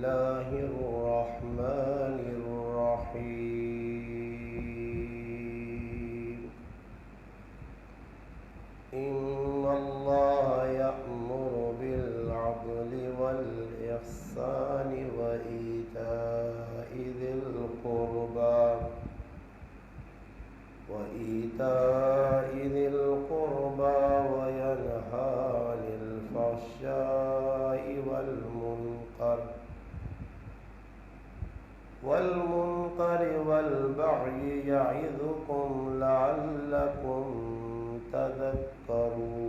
الله الرحمن الرحيم إن الله يأمر بالعدل والإحسان وإيتاء ذي القربى وينهى عن الفحشاء والمنكر والبغي يعظكم لعلكم تذكرون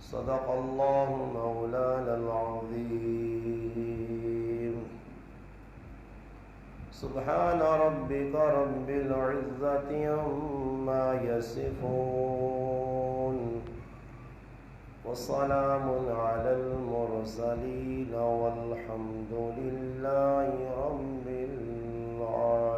صدق الله مولانا العظيم سبحان ربك رب العزة عما يصفون وسلام على المرسلين والحمد لله رب العالمين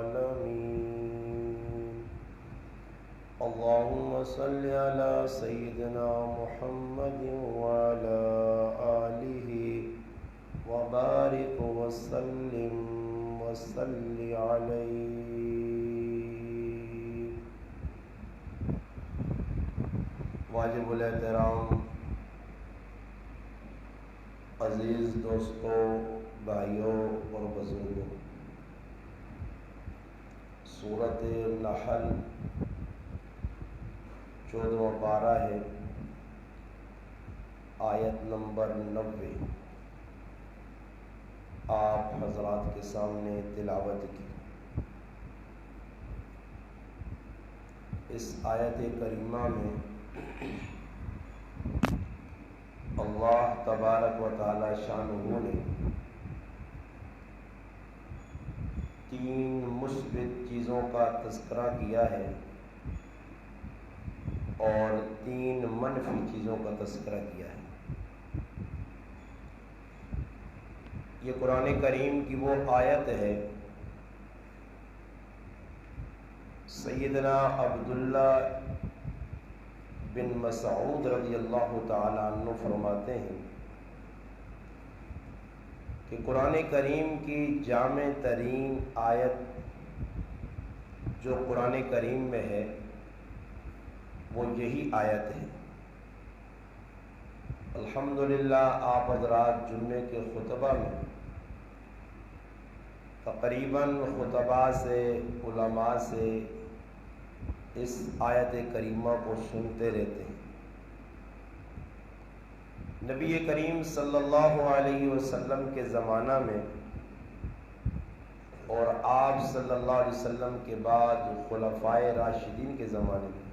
اللهم صل على سيدنا محمد وعلى آله وبارك وسلم وصل عليه واجب الاحترام عزیز دوستوں، بھائیوں اور بزرگوں، سورۃ النحل 14واں پارہ ہے، آیت نمبر 90 آپ حضرات کے سامنے تلاوت کی۔ اس آیت کریمہ میں اللہ تبارک و تعالی شانہ نے 3 مثبت چیزوں کا تذکرہ کیا ہے اور 3 منفی چیزوں کا تذکرہ کیا ہے۔ یہ قرآن کریم کی وہ آیت ہے، سیدنا عبداللہ بن مسعود رضی اللہ تعالی عنہ فرماتے ہیں کہ قرآن کریم کی جامع ترین آیت جو قرآن کریم میں ہے وہ یہی آیت ہے۔ الحمدللہ آپ حضرات جمعے کے خطبہ میں تقریباً خطباء سے، علماء سے اس آیت کریمہ کو سنتے رہتے ہیں۔ نبی کریم صلی اللہ علیہ وسلم کے زمانہ میں اور آپ صلی اللہ علیہ وسلم کے بعد خلفائے راشدین کے زمانے میں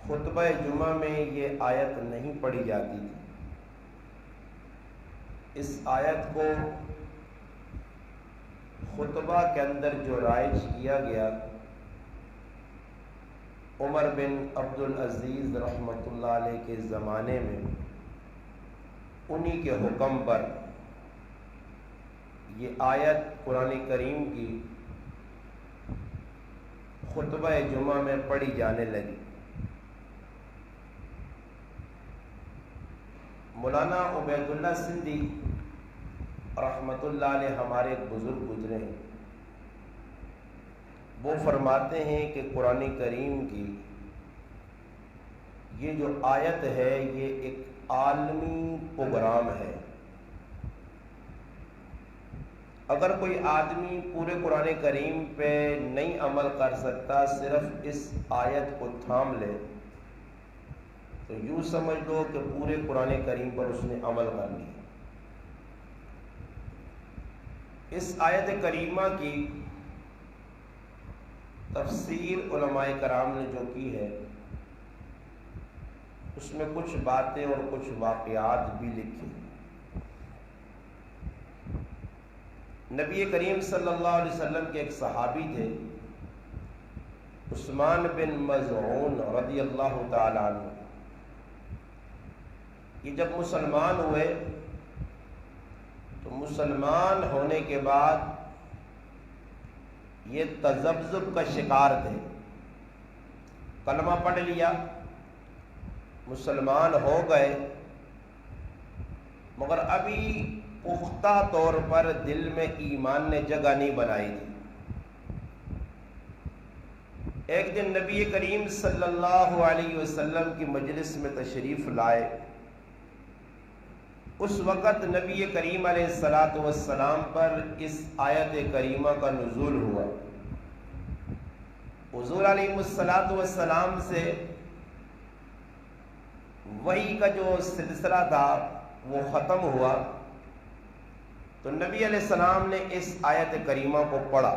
خطبہ جمعہ میں یہ آیت نہیں پڑھی جاتی تھی۔ اس آیت کو خطبہ کے اندر جو رائج کیا گیا، عمر بن عبدالعزیز رحمۃ اللہ علیہ کے زمانے میں انہی کے حکم پر یہ آیت قرآن کریم کی خطبہ جمعہ میں پڑھی جانے لگی۔ مولانا عبید اللہ سندھی رحمۃ اللہ علیہ ہمارے ایک بزرگ گزرے ہیں، وہ فرماتے ہیں کہ قرآن کریم کی یہ جو آیت ہے یہ ایک عالمی پروگرام ہے۔ اگر کوئی آدمی پورے قرآن کریم پہ نہیں عمل کر سکتا، صرف اس آیت کو تھام لے تو یوں سمجھ لو کہ پورے قرآن کریم پر اس نے عمل کر لیا۔ اس آیت کریمہ کی تفسیر علماء کرام نے جو کی ہے اس میں کچھ باتیں اور کچھ واقعات بھی لکھی۔ نبی کریم صلی اللہ علیہ وسلم کے ایک صحابی تھے، عثمان بن مظعون رضی اللہ تعالی عنہ۔ یہ جب مسلمان ہوئے تو مسلمان ہونے کے بعد یہ تذبذب کا شکار تھے۔ کلمہ پڑھ لیا، مسلمان ہو گئے، مگر ابھی پختہ طور پر دل میں ایمان نے جگہ نہیں بنائی تھی۔ ایک دن نبی کریم صلی اللہ علیہ وسلم کی مجلس میں تشریف لائے۔ اس وقت نبی کریم علیہ الصلاۃ والسلام پر اس آیت کریمہ کا نزول ہوا۔ حضور علیہ الصلاۃ والسلام سے وحی کا جو سلسلہ تھا وہ ختم ہوا، تو نبی علیہ السلام نے اس آیت کریمہ کو پڑھا۔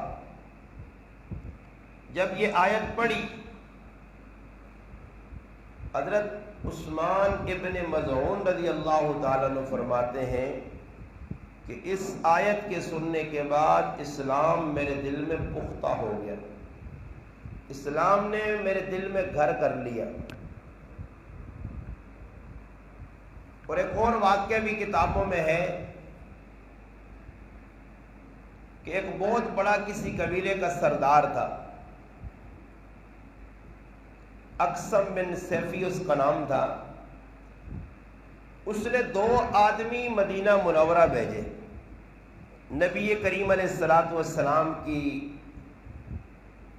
جب یہ آیت پڑھی، حضرت عثمان ابن مظعون رضی اللہ تعالیٰ عنہ فرماتے ہیں کہ اس آیت کے سننے کے بعد اسلام میرے دل میں پختہ ہو گیا، اسلام نے میرے دل میں گھر کر لیا۔ اور ایک اور واقعہ بھی کتابوں میں ہے کہ ایک بہت بڑا کسی قبیلے کا سردار تھا، اقسم بن سیفی اس کا نام تھا۔ اس نے 2 آدمی مدینہ منورہ بھیجے نبی کریم علیہ الصلاۃ والسلام کی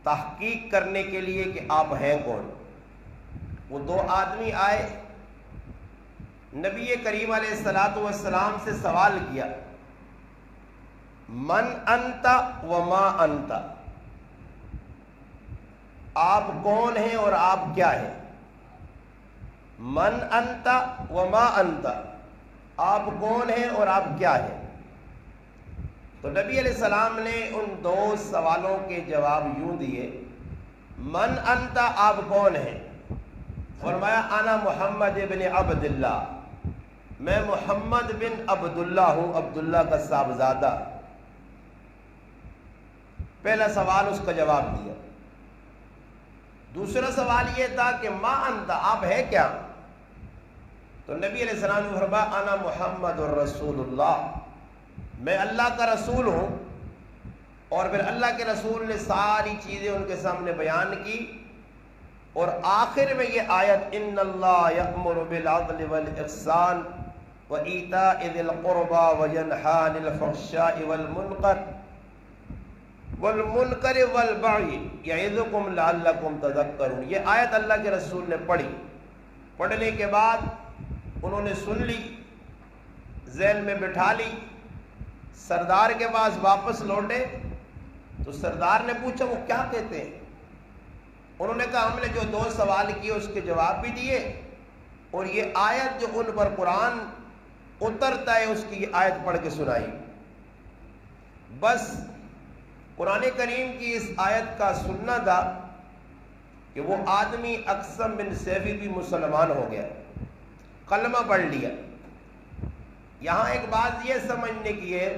تحقیق کرنے کے لیے کہ آپ ہیں کون۔ وہ 2 آدمی آئے، نبی کریم علیہ الصلاۃ والسلام سے سوال کیا، من انت وما انت، آپ کون ہیں اور آپ کیا ہیں؟ من انت وما انت، آپ کون ہیں اور آپ کیا ہیں؟ تو نبی علیہ السلام نے ان 2 سوالوں کے جواب یوں دیے، من انت، آپ کون ہیں؟ فرمایا انا محمد بن عبداللہ، میں محمد بن عبداللہ ہوں، عبداللہ کا صاحبزادہ۔ پہلا سوال اس کا جواب دیا۔ دوسرا سوال یہ تھا کہ ما انت، آپ ہے کیا؟ تو نبی علیہ السلام نے فرمایا انا محمد الرسول اللہ، میں اللہ کا رسول ہوں۔ اور پھر اللہ کے رسول نے ساری چیزیں ان کے سامنے بیان کی، اور آخر میں یہ آیت ان اللہ یأمر بالعدل والاحسان وایتاء ذی القربى وینہی عن الفحشاء والمنکر والبغی یعظکم لعلکم تذکرون۔ یہ آیت اللہ کے رسول نے پڑھی، پڑھنے کے بعد انہوں نے سن لی، ذہن میں بٹھا لی، سردار کے پاس واپس لوٹے تو سردار نے پوچھا وہ کیا کہتے ہیں؟ انہوں نے کہا ہم نے جو 2 سوال کیے اس کے جواب بھی دیے، اور یہ آیت جو ان پر قرآن اترتا ہے اس کی یہ آیت پڑھ کے سنائی۔ بس قرآن کریم کی اس آیت کا سننا تھا کہ وہ آدمی اقسم بن سیفی بھی مسلمان ہو گیا، کلمہ پڑھ لیا۔ یہاں ایک بات یہ سمجھنے کی ہے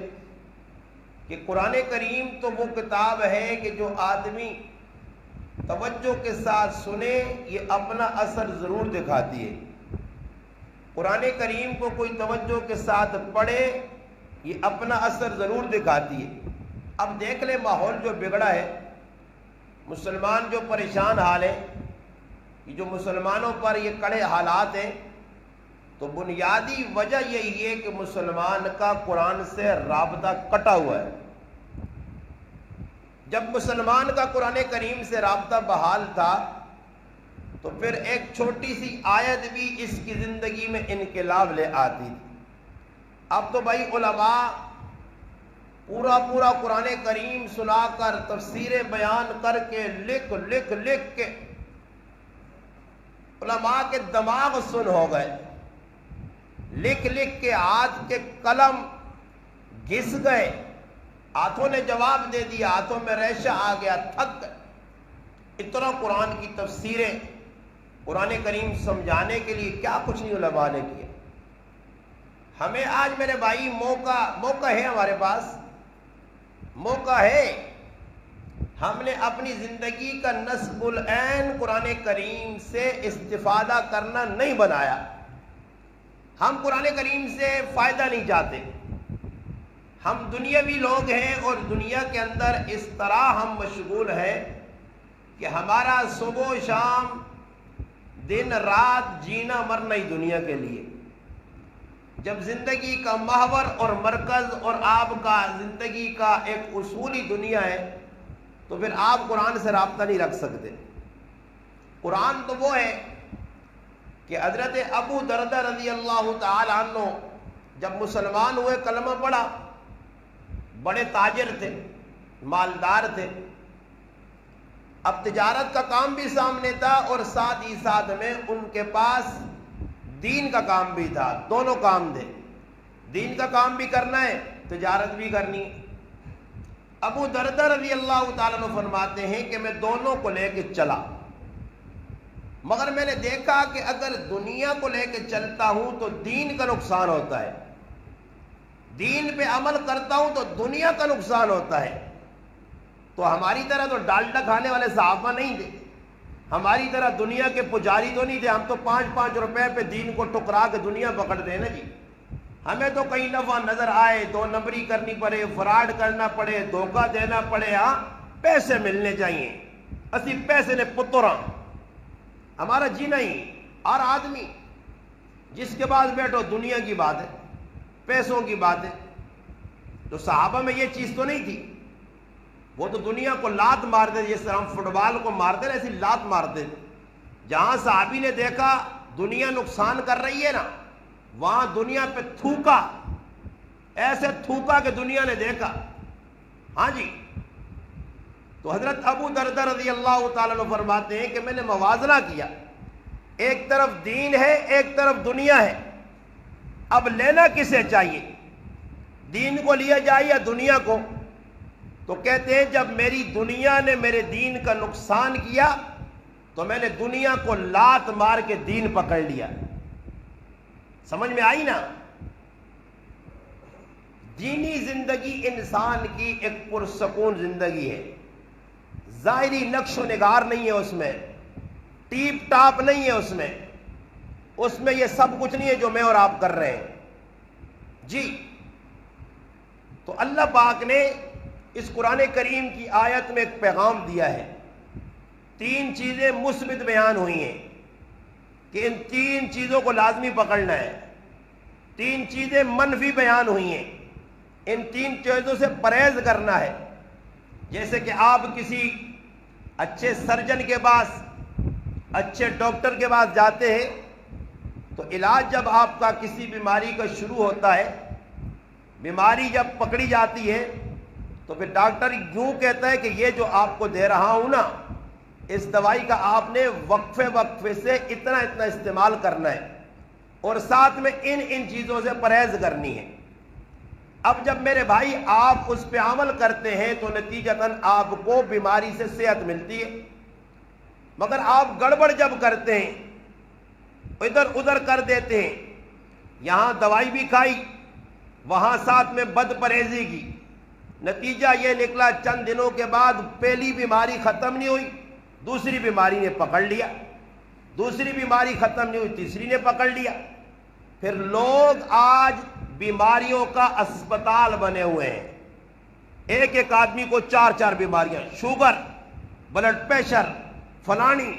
کہ قرآن کریم تو وہ کتاب ہے کہ جو آدمی توجہ کے ساتھ سنے یہ اپنا اثر ضرور دکھاتی ہے۔ قرآن کریم کو کوئی توجہ کے ساتھ پڑھے یہ اپنا اثر ضرور دکھاتی ہے۔ اب دیکھ لیں ماحول جو بگڑا ہے، مسلمان جو پریشان حال ہیں، جو مسلمانوں پر یہ کڑے حالات ہیں، تو بنیادی وجہ یہی ہے کہ مسلمان کا قرآن سے رابطہ کٹا ہوا ہے۔ جب مسلمان کا قرآن کریم سے رابطہ بحال تھا تو پھر ایک چھوٹی سی آیت بھی اس کی زندگی میں انقلاب لے آتی تھی۔ اب تو بھائی علماء پورا قرآن کریم سنا کر، تفسیریں بیان کر کے، لکھ کے علماء کے دماغ سن ہو گئے، لکھ کے ہاتھ کے قلم گھس گئے، ہاتھوں نے جواب دے دیا، ہاتھوں میں ریشہ آ گیا، تھک گئے۔ اتنا قرآن کی تفسیریں، قرآن کریم سمجھانے کے لیے کیا کچھ نہیں علماء نے کیا۔ ہمیں آج میرے بھائی موقع ہے، ہمارے پاس موقع ہے، ہم نے اپنی زندگی کا نصب العین قرآن کریم سے استفادہ کرنا نہیں بنایا۔ ہم قرآن کریم سے فائدہ نہیں چاہتے، ہم دنیاوی لوگ ہیں، اور دنیا کے اندر اس طرح ہم مشغول ہیں کہ ہمارا صبح و شام دن رات جینا مرنا ہی دنیا کے لیے۔ جب زندگی کا محور اور مرکز اور آپ کا زندگی کا ایک اصولی دنیا ہے تو پھر آپ قرآن سے رابطہ نہیں رکھ سکتے۔ قرآن تو وہ ہے کہ حضرت ابو دردہ رضی اللہ تعالی عنہ جب مسلمان ہوئے، کلمہ پڑھا، بڑے تاجر تھے، مالدار تھے، اب تجارت کا کام بھی سامنے تھا اور ساتھ ہی ساتھ میں ان کے پاس دین کا کام بھی تھا، دونوں کام تھے، دین کا کام بھی کرنا ہے، تجارت بھی کرنی ہے۔ ابو دردہ رضی اللہ تعالیٰ عنہ فرماتے ہیں کہ میں دونوں کو لے کے چلا، مگر میں نے دیکھا کہ اگر دنیا کو لے کے چلتا ہوں تو دین کا نقصان ہوتا ہے، دین پہ عمل کرتا ہوں تو دنیا کا نقصان ہوتا ہے۔ تو ہماری طرح تو ڈالڈا کھانے والے صحابہ نہیں تھے، ہماری طرح دنیا کے پجاری تو نہیں تھے، ہم تو 5-5 روپے پہ دین کو ٹکرا کے دنیا پکڑتے ہیں نا جی۔ ہمیں تو کئی نفع نظر آئے، 2 نمبری کرنی پڑے، فراڈ کرنا پڑے، دھوکہ دینا پڑے، ہاں پیسے ملنے چاہیے، اسی پیسے نے پترا ہمارا جی نہیں۔ اور آدمی جس کے پاس بیٹھو دنیا کی بات ہے، پیسوں کی بات ہے، تو صحابہ میں یہ چیز تو نہیں تھی، وہ تو دنیا کو لات مارتے، جس طرح ہم فٹ بال کو مارتے ہیں ایسی لات مارتے۔ جہاں صحابی نے دیکھا دنیا نقصان کر رہی ہے نا، وہاں دنیا پہ تھوکا، ایسے تھوکا کہ دنیا نے دیکھا، ہاں جی۔ تو حضرت ابو دردہ رضی اللہ تعالیٰ عنہ فرماتے ہیں کہ میں نے موازنہ کیا، ایک طرف دین ہے، ایک طرف دنیا ہے، اب لینا کسے چاہیے، دین کو لیا جائے یا دنیا کو؟ تو کہتے ہیں جب میری دنیا نے میرے دین کا نقصان کیا تو میں نے دنیا کو لات مار کے دین پکڑ لیا۔ سمجھ میں آئی نا؟ دینی زندگی انسان کی ایک پرسکون زندگی ہے، ظاہری نقش و نگار نہیں ہے اس میں، ٹیپ ٹاپ نہیں ہے اس میں یہ سب کچھ نہیں ہے جو میں اور آپ کر رہے ہیں جی۔ تو اللہ پاک نے اس قرآن کریم کی آیت میں ایک پیغام دیا ہے، 3 چیزیں مثبت بیان ہوئی ہیں کہ ان 3 چیزوں کو لازمی پکڑنا ہے، 3 چیزیں منفی بیان ہوئی ہیں، ان 3 چیزوں سے پرہیز کرنا ہے۔ جیسے کہ آپ کسی اچھے سرجن کے پاس، اچھے ڈاکٹر کے پاس جاتے ہیں تو علاج جب آپ کا کسی بیماری کا شروع ہوتا ہے، بیماری جب پکڑی جاتی ہے تو پھر ڈاکٹر یوں کہتا ہے کہ یہ جو آپ کو دے رہا ہوں نا، اس دوائی کا آپ نے وقفے سے اتنا استعمال کرنا ہے اور ساتھ میں ان چیزوں سے پرہیز کرنی ہے۔ اب جب میرے بھائی آپ اس پہ عمل کرتے ہیں تو نتیجتاً آپ کو بیماری سے صحت ملتی ہے، مگر آپ گڑبڑ جب کرتے ہیں، ادھر ادھر کر دیتے ہیں، یہاں دوائی بھی کھائی، وہاں ساتھ میں بد پرہیزی کی، نتیجہ یہ نکلا چند دنوں کے بعد پہلی بیماری ختم نہیں ہوئی، دوسری بیماری نے پکڑ لیا، دوسری بیماری ختم نہیں ہوئی، تیسری نے پکڑ لیا۔ پھر لوگ آج بیماریوں کا اسپتال بنے ہوئے ہیں، ایک آدمی کو 4 بیماریاں، شوگر، بلڈ پریشر، فلانی۔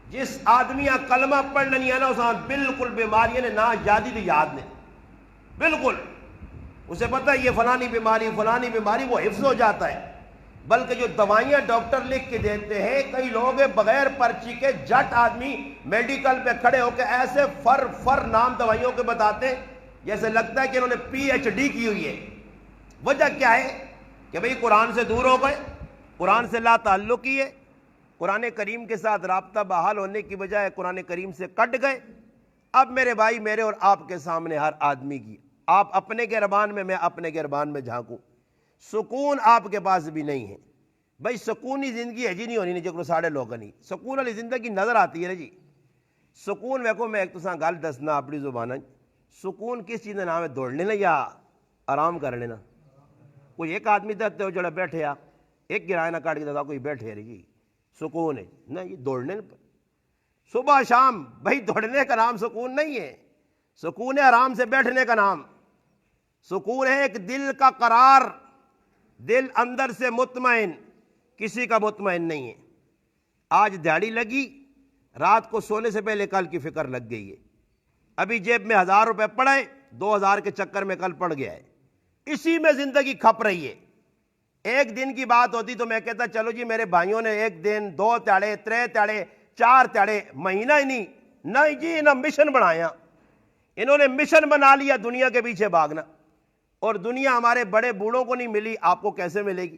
جس آدمی کا کلمہ پڑھنا نہیں آنا اس بالکل بیماریاں نے نہ یادی تو یاد نہیں، بالکل اسے پتہ ہے یہ فلانی بیماری، وہ حفظ ہو جاتا ہے۔ بلکہ جو دوائیاں ڈاکٹر لکھ کے دیتے ہیں، کئی لوگ بغیر پرچی کے جٹ آدمی میڈیکل پہ کھڑے ہو کے ایسے فر نام دوائیوں کے بتاتے ہیں جیسے لگتا ہے کہ انہوں نے PhD کی ہوئی ہے۔ وجہ کیا ہے کہ بھئی قرآن سے دور ہو گئے، قرآن سے لا تعلق ہی ہے، قرآن کریم کے ساتھ رابطہ بحال ہونے کی بجائے قرآن کریم سے کٹ گئے۔ اب میرے بھائی، میرے اور آپ کے سامنے ہر آدمی کی، آپ اپنے گربان میں، میں اپنے گربان میں جھانکوں، سکون آپ کے پاس بھی نہیں ہے۔ بھائی سکونی زندگی ہے جی نہیں ہونی، جو ساڑھے لوگ نہیں سکون والی زندگی نظر آتی ہے نا جی۔ سکون ویکو میں ایک تو گل دسنا اپنی زبان، سکون کس چیز کا نام ہے؟ دوڑنے نا یا آرام کر لینا؟ کوئی ایک آدمی دستے ہو جڑا بیٹھے آ، ایک گرائے نہ کاٹ کے دتا کوئی بیٹھے رہی جی سکون ہے نا، یہ دوڑنے صبح شام، بھائی دوڑنے کا نام سکون نہیں ہے، سکون ہے آرام سے بیٹھنے کا نام، سکون ہے ایک دل کا قرار، دل اندر سے مطمئن، کسی کا مطمئن نہیں ہے۔ آج دیہڑی لگی، رات کو سونے سے پہلے کل کی فکر لگ گئی ہے، ابھی جیب میں 1000 روپے پڑے، 2000 کے چکر میں کل پڑ گیا ہے، اسی میں زندگی کھپ رہی ہے۔ ایک دن کی بات ہوتی تو میں کہتا چلو جی میرے بھائیوں نے ایک دن 2 تیڑے 3 تیڑے 4 تیڑے، مہینہ ہی نہیں جی، انہوں نے مشن بنایا، انہوں نے مشن بنا لیا دنیا کے پیچھے بھاگنا، اور دنیا ہمارے بڑے بوڑھوں کو نہیں ملی، آپ کو کیسے ملے گی؟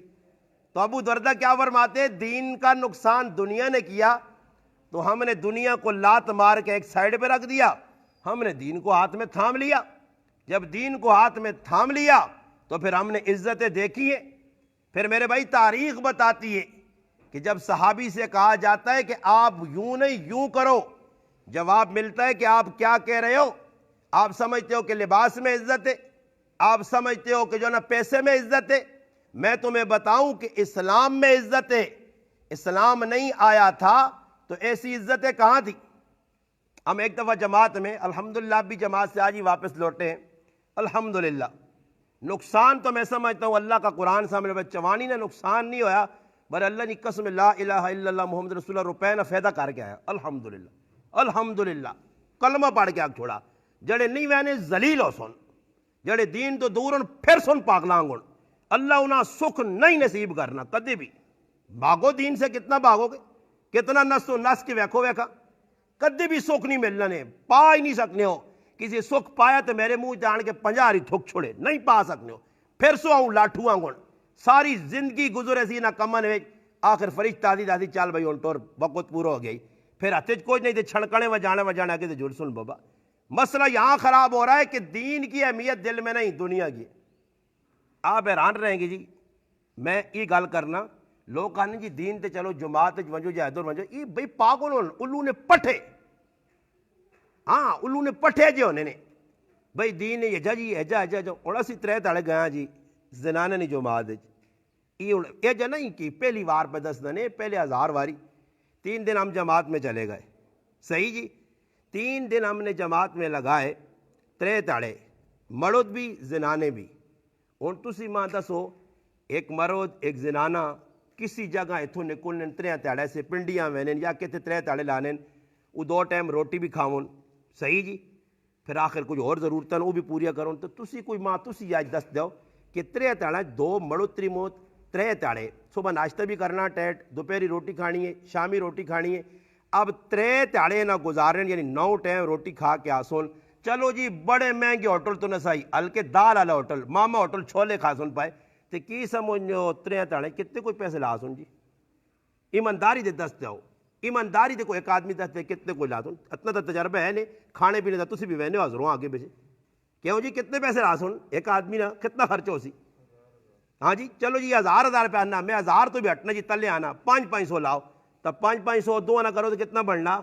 تو ابو دردہ کیا فرماتے، دین کا نقصان دنیا نے کیا تو ہم نے دنیا کو لات مار کے ایک سائیڈ پہ رکھ دیا، ہم نے دین کو ہاتھ میں تھام لیا۔ جب دین کو ہاتھ میں تھام لیا تو پھر ہم نے عزتیں دیکھی ہیں۔ پھر میرے بھائی تاریخ بتاتی ہے کہ جب صحابی سے کہا جاتا ہے کہ آپ یوں نہیں یوں کرو، جواب ملتا ہے کہ آپ کیا کہہ رہے ہو؟ آپ سمجھتے ہو کہ لباس میں عزت ہے، آپ سمجھتے ہو کہ جو نا پیسے میں عزت ہے؟ میں تمہیں بتاؤں کہ اسلام میں عزت ہے۔ اسلام نہیں آیا تھا تو ایسی عزتیں کہاں تھی؟ ہم ایک دفعہ جماعت میں، الحمدللہ بھی جماعت سے آج ہی واپس لوٹے ہیں الحمدللہ۔ نقصان تو میں سمجھتا ہوں اللہ کا قرآن سامنے بچوانی نے نقصان نہیں ہویا، بل اللہ نے قسم لا الہ الا اللہ محمد رسول اللہ روپے نہ فائدہ کر کے آیا الحمدللہ الحمدللہ۔ کلمہ پڑھ کے آگ چھوڑا، جڑے نہیں وینے ذلیل ہو سن، جڑے دین تو دورن پھر سن پاگلانگن، اللہ انہاں سکھ نہیں نصیب کرنا کدے بھی۔ بھاگو دین سے کتنا بھاگو گے، کتنا نس و نس کے ویکھو ویکھا، کدے بھی سکھ نہیں ملنا نے، پا ہی نہیں سکنے ہو۔ کسی سکھ پایا تو میرے منہ جان کے 50 ہی تھک چھوڑے، نہیں پا سکنے ہو۔ پھر سو آؤں لاٹھو آنگن، ساری زندگی گزرے سی نہ کمن ویچ، آخر فرشتہ دی دادی چال بھائی انٹور وقت پورا ہو گئی، پھر ہتھج کوئی نہیں تھے چھڑکنے وجانا کے جڑ سن بابا۔ مسئلہ یہاں خراب ہو رہا ہے کہ دین کی اہمیت دل میں نہیں، دنیا کی۔ آپ حیران رہیں گے جی، میں یہ گل کرنا، لوگ کہنے جی دین تے چلو جماعت ونجو جہدور ونجو، یہ بھئی پاگل ہون، الو نے پٹھے، ہاں الو نے پٹھے جی ہونے نے، بھئی دین یہ جا جی ایجا اوڑا سی 3 تاڑے گیا جی زنانے نہیں جماعت یہ جا نہیں کہ پہلی وار پہ 10 دنے، پہلے 1000 واری 3 دن ہم جماعت میں چلے گئے، صحیح جی، 3 دن ہم نے جماعت میں لگائے، 3 تاڑے مرد بھی زنانے بھی۔ ہن تسی ماں دسو ایک مرد ایک زنانہ کسی جگہ اتھوں نکلنے 3 تاڑے سے پنڈیاں وینن یا کتے 3 تاڑے لانن، وہ 2 ٹائم روٹی بھی کھاون، صحیح جی، پھر آخر کچھ اور ضرورتاں وہ بھی پوریا کرون، تو تسی کوئی ماں تسی آج دس دیو کہ 3 تاڑے 2 مرد 3 موت 3 تاڑے، صبح ناشتہ بھی کرنا ٹیٹ، دوپہری روٹی کھانی ہے، شامی روٹی کھانی ہے، اب 3 تاڑے نہ گزارن یعنی 9 ٹائم روٹی کھا کے آسون۔ چلو جی بڑے مہنگے ہوٹل تو نہ سائی، ہلکے دال والا ہوٹل ماما ہوٹل چھولے کھا سن پائے، تو کی سمجھنے ہو 3 تاڑے کتنے کوئی پیسے لا سن جی؟ ایمانداری دے دس دیو، ایمانداری دے کوئی ایک آدمی دس دے کتنے کوئی لا سن، اتنا تو تجربہ ہے نہیں کھانے پینے دا، تسی بھی وینے حاضر ہوں آگے بیچے، کہو جی کتنے پیسے لا سن ایک آدمی نا کتنا خرچ ہو سی؟ ہاں جی چلو جی 1000 روپے آنا، میں 1000 تو بھی ہٹنا جی تلے آنا، 500 لاؤ، تب 500 2 نہ کرو تو کتنا بڑھنا؟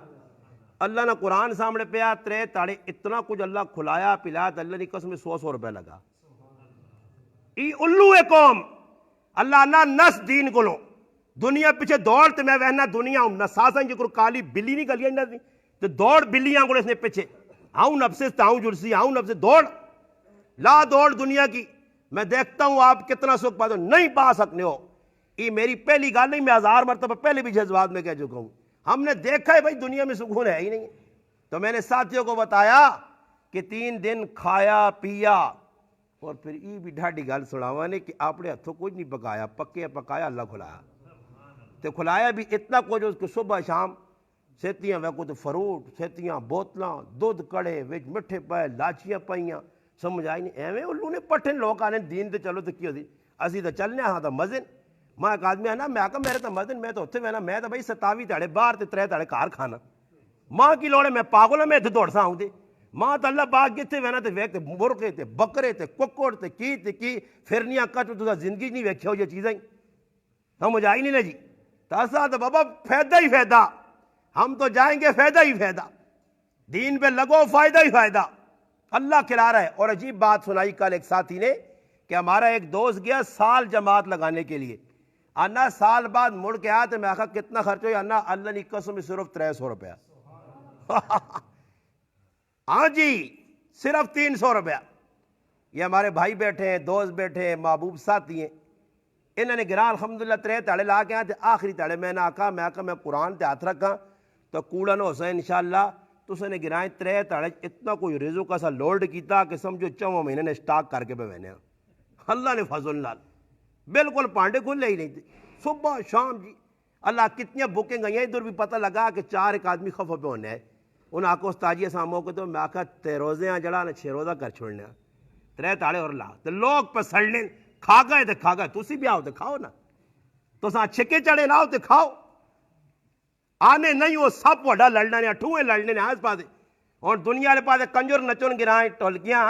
اللہ نے قرآن سامنے پیا 3 تاڑے اتنا کچھ اللہ کھلایا پلایا، تو اللہ نے قسم 100 روپے لگا۔ ای الو ہے قوم، اللہ نہ نس دین کو لو، دنیا پیچھے دوڑ تو میں وہنا دنیا ہوں نساساں جی کو کالی بلی نہیں گلیاں نہیں تو دوڑ بلیاں کو اس نے پیچھے، آؤں نفسے تاؤں جرسی آؤں نفسے دوڑ لا دوڑ دنیا کی، میں دیکھتا ہوں آپ کتنا سکھ پاتے ہو، نہیں پا سکنے ہو۔ یہ میری پہلی گال نہیں، میں 1000 مرتبہ پہلے بھی جذبات میں کہہ چکا ہوں، ہم نے دیکھا ہے بھائی دنیا میں سکون ہے ہی نہیں۔ تو میں نے ساتھیوں کو بتایا کہ 3 دن کھایا پیا، اور پھر یہ بھی ڈھاڈی گل سناوا نے کہ اپنے ہاتھوں کچھ نہیں پکایا، پکے پکایا اللہ کھلایا، تو کھلایا بھی اتنا کچھ اس کو صبح شام سیتیاں ویکو تو فروٹ سیتیاں بوتلاں دودھ کڑے وچ مٹھے پائے لاچیاں پائیاں، سمجھ آئی نہیں ایویں الو نے پٹھن لوگ آنے دین تے چلو تو کی ہوتی اسی تو چلنے ہاں تو مزن۔ میں ایک آدمی آنا میں آکا میرے تو مزن، میں تو اتنے وینا میں تو بھائی 27 تاڑے باہر تے 3 تاڑے کار کھانا، ماں کی لوڑے میں پاگل ہوں میں اتنے دوڑ سا ہوں دے، ماں تو اللہ باغ جتنے وینا تے ویک تے مرغے تے بکرے تے ککڑ تے کی پھرنیاں کٹ تو زندگی نہیں ویکھیا ہو یہ چیزیں سمجھ آئی نہیں نا جی۔ تاسا تو بابا فائدہ ہی فائدہ، ہم تو جائیں گے فائدہ ہی فائدہ، دین پہ لگو فائدہ ہی فائدہ، اللہ کھلا رہا ہے۔ اور عجیب بات سنائی کل ایک ساتھی نے کہ ہمارا ایک دوست گیا سال جماعت لگانے کے لیے، آنا سال بعد مڑ کے آیا تو میں کہا کتنا خرچ ہوئی؟ آنا اللہ نے قسم صرف 300 روپیہ ہاں جی صرف 300 روپیہ۔ یہ ہمارے بھائی بیٹھے ہیں، دوست بیٹھے ہیں، محبوب ساتھی ہیں، انہوں نے گرا الحمدللہ 3 تاڑے لا کے آتے آخری تاڑے میں نے آکا میں قرآن تے ہاتھ رکھا تو کوڑا نہ ہو سا انشاءاللہ تو نے گرائیں 3 تاڑے اتنا کوئی رزق کا سا لوڈ کیتا کہ سمجھو 4 مہینے نے سٹاک کر کے پہ وینے اللہ نے فضل لال بالکل پانڈے کھلے ہی نہیں تھے صبح شام جی اللہ کتنی بکنگ گئی ہیں ادھر بھی پتہ لگا کہ 4 ایک آدمی خفا پہ ہونے ہے انہیں آکو استاجی سا موقع تو میں آکھا 3 روزے ہیں جڑا 6 روزہ کر چھوڑنے 3 تاڑے اور لا تو لوگ پہ سڑنے کھا گئے تسی بھی آؤ تو کھاؤ نا تو ساں چھکے چڑھے لاؤ تو کھاؤ آنے نہیں وہ سب وڈا لڑنا نے ٹھوئے لڑنے نے آس پاسے اور دنیا والے پاسے کنجور نچون گرائیں ٹولکیاں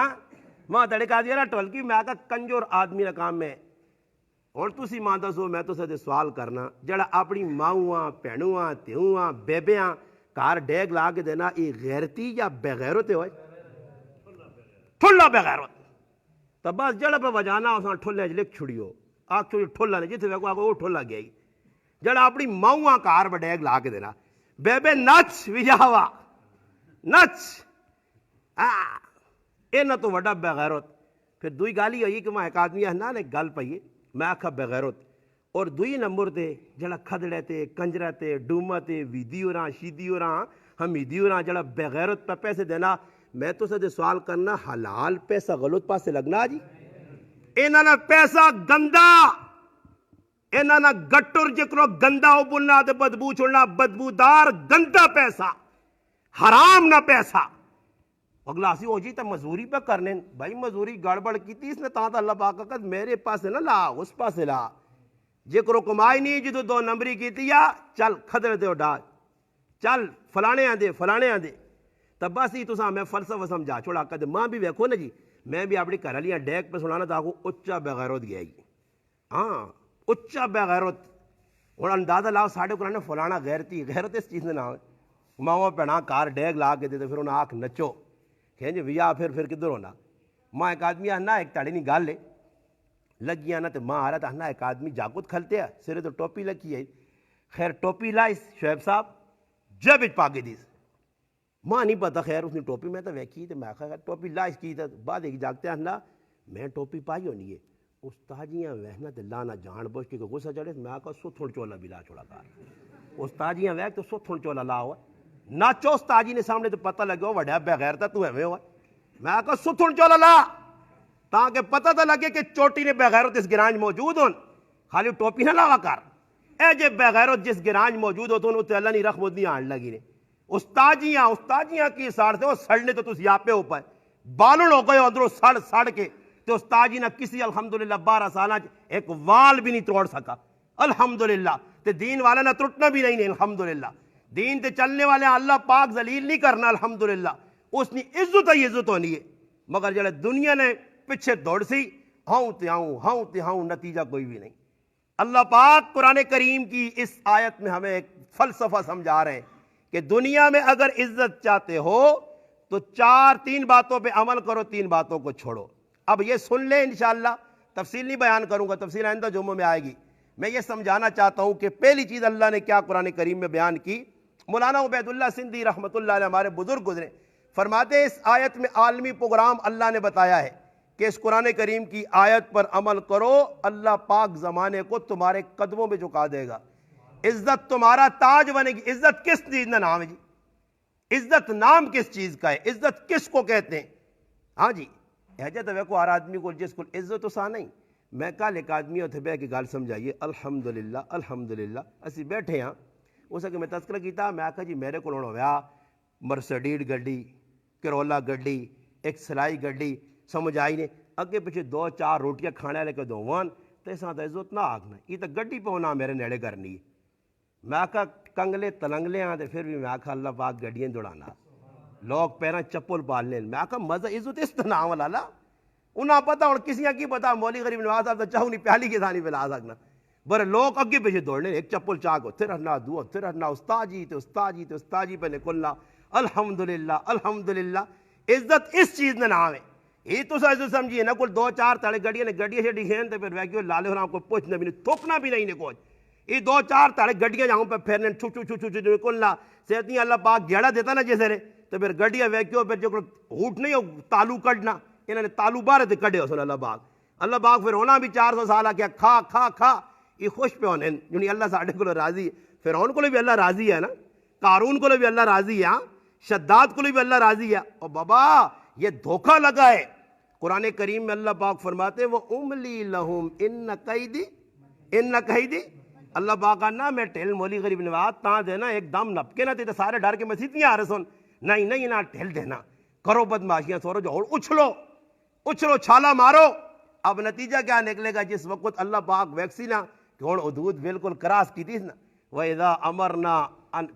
وہاں تڑے کہا دیا نا ٹولکی میں آکھا کنجور آدمی کا کام میں اور تسی ماں دسو میں تو سے سوال کرنا جڑا اپنی ماؤں بھینوں تیوں بیبیاں کار ڈیگ لا کے دینا یہ غیرتی یا بغیرت ہوئے ٹھلا بغیرت تو بس جڑا پہ وجانا اساں ٹھلے لکھ چھڑیو آکھ چھوڑی ٹھلا نے جتنے ویکو آکھو وہ ٹھلا گیا ہی جڑا اپنی ماؤں کار پہ ڈیگ لا کے دینا بیبے نچ وجاوا نچ اے نہ تو وڈا بغیرت پھر دوئی گالی ہوئی کہ میں ایک آدمی ہے نا گل پئیے میں آکھا بغیرت اور دوئی نمبر تے جڑا کھدڑے تے کنجرے تے ڈوما تے ویدیو راں شیدیو راں حمیدیو راں جڑا بغیرت پہ پیسے دینا میں تو سے سوال کرنا حلال پیسہ غلط پاسے لگنا جی اینا نا پیسہ گندا اینا نا گٹر جکرو گندا ہو بلنا تے بدبو چھوڑنا بدبودار گندا پیسہ حرام نہ پیسہ اگلا سی ہو جی تا مزوری پہ کرنے بھائی مزوری گڑبڑ کی تھی اس نے تاں تا اللہ پاک کہ میرے پاس نہ لا اس پاس لا جکرو کمائی نہیں جدو 2 نمبری کی تھی یا چل خدر دے اڈا چل فلانے آندے تب بس ہی تو ساں میں فلسفہ سمجھا چھوڑا کہ ماں بھی ویکھو نا جی میں بھی اپنی کرالیاں ڈیک پہ سنانا تھا اچھا بغیرت گیا ہی ہاں اچھا بغیرت اور اندازہ لاؤ ساڑھے قرآن فلانا غیرت اس چیز نے نہ ہوئے ماں پہنا کار ڈیگ لا کے دیتے پھر انہیں آنکھ نچو کہیں جی ویا پھر کدھر ہونا ماں ایک آدمی آنا ایک تاڑی نہیں گال لے لگی آنا تو ماں آ رہا تھا ایک آدمی جاگت کھلتے ہیں سرے تو ٹوپی لگی ہے خیر ٹوپی لائس شعیب صاحب جب پاگے دیس ماں نہیں پتا خیر اس نے ٹوپی میں تو ویکھی تو میں خیر ٹوپی لائس کی تو بعد ایک جاگتے ہیں نا میں ٹوپی پائی ہونی ہے استاجیاں وہنا تے لانا جان بوجھ کے غصہ چڑھے میں آکا ستھن چولا بھی لا چھوڑا کار استاجیاں ویک تو ستھن چولا لا ہوا ناچو استاجی نے سامنے تو پتہ لگے ہو وڈیا بغیر تا تو ایویں ہوا میں آکا ستھن چولا لا تاکہ پتہ تا لگے کہ چوٹی نے بغیرت اس گرانج موجود ہون خالی ٹوپی نہ لاوا کر اے جے بغیرت جس گرانج موجود ہو تو انہوں تے اللہ نہیں رحمت نہیں آن لگی نے استاجیاں کی ساڑ سے وہ سڑنے تو تس یاپے ہو پائے بالن ہو گئے اندروں سڑ کے تو استاجی نہ کسی الحمدللہ 12 سالہ ایک وال بھی نہیں توڑ سکا الحمدللہ تے دین والا نہ ٹوٹنا بھی نہیں الحمدللہ دین تے چلنے والے اللہ پاک ذلیل نہیں کرنا الحمدللہ اس نے عزت ہونی ہے مگر جڑے دنیا نے پیچھے دوڑ سی ہاؤں نتیجہ کوئی بھی نہیں اللہ پاک قرآن کریم کی اس آیت میں ہمیں ایک فلسفہ سمجھا رہے ہیں کہ دنیا میں اگر عزت چاہتے ہو تو 3 باتوں پہ عمل کرو 3 باتوں کو چھوڑو اب یہ سن لیں انشاءاللہ تفصیل نہیں بیان کروں گا تفصیل آئندہ جمعہ میں آئے گی میں یہ سمجھانا چاہتا ہوں کہ پہلی چیز اللہ نے کیا قرآن کریم میں بیان کی مولانا عبید اللہ سندھی رحمۃ اللہ علیہ ہمارے بزرگ گزرے فرماتے اس آیت میں عالمی پروگرام اللہ نے بتایا ہے کہ اس قرآن کریم کی آیت پر عمل کرو اللہ پاک زمانے کو تمہارے قدموں میں جھکا دے گا عزت تمہارا تاج بنے گی عزت کس چیز کا نام ہے جی عزت نام کس چیز کا ہے عزت کس کو کہتے ہیں ہاں جی حجت ویکو ہر آدمی کو جس کو عزت تو سا نہیں میں کل ایک آدمی اتنے بہ کے گل سمجھائیے الحمدللہ اسی بیٹھے ہاں اس کے میں تذکرہ کیتا میں آخا جی میرے کو ہوا مرسڈیز گڈی کرولا گڈی ایک سلائی گڈی سمجھ آئی نے اگے پیچھے 2-4 روٹیاں کھانے والے کے دوان تو اس طرح عزت نہ آکھنا یہ تو گڈی پہ ہونا میرے نیڑے کرنی ہے میں آخا کنگلے تلنگلے ہاں تو پھر بھی میں آخا اللہ پاک گڈیاں دوڑانا لوگ پیرا چپل پال لیں میں آخا مزہ عزت اس طرح نام والا انہیں پتا اور کسی کی پتا مولی غریب نواز صاحب تو چاہوں نہیں پیالی کے تھانی پہ لا سکنا بڑے لوگ اگے پیچھے دوڑنے ایک چپل چاہ کو تھر ہٹنا دو تھر ہٹنا استاجی پہ نکلنا الحمدللہ عزت اس چیز نے نام ہے یہ تو عزت سمجھیے نہ کوئی 2-4 تڑے گڈیاں نے گڈیاں سے ڈھین تو پھر ویکیو لالے ہونا کو پوچھنا بھی نہیں تھوکنا بھی نہیں کچھ یہ 2-4 تڑے گڈیاں جاؤں پہ پھرنے چھو نکلنا صحتی اللہ پاک گیڑا دیتا نا جیسے نے تو پھر گڈیاں ویکیو پھر جو ہوٹ نہیں ہو تالو کڈنا انہوں نے تالو باہر تے کڈے ہو سن اللہ پاک پھر ہونا بھی 400 سالہ کیا کھا یہ خوش پہ ہونے یعنی اللہ ساڑھے کو راضی ہے پھر ان کو بھی اللہ راضی ہے نا قارون کو بھی اللہ راضی ہے شداد کو بھی اللہ راضی ہے. اور بابا یہ دھوکہ لگا ہے. قرآن کریم میں اللہ پاک فرماتے ہیں وہ املی لہم ان قیدی اللہ پاک نا میں ٹھل مولی غریب نواز تاں دینا ایک دم نپکے نہ تے سارے ڈر کے مسجد نہیں آ رہے سن. نہیں نہ ٹھل دینا, کرو بدماشیاں سورو جو اچھلو چھالا مارو. اب نتیجہ کیا نکلے گا؟ جس وقت اللہ پاک ویکسینہ کون حدود بالکل کراس کی تھی نا, وَإِذَا أَمَرْنَا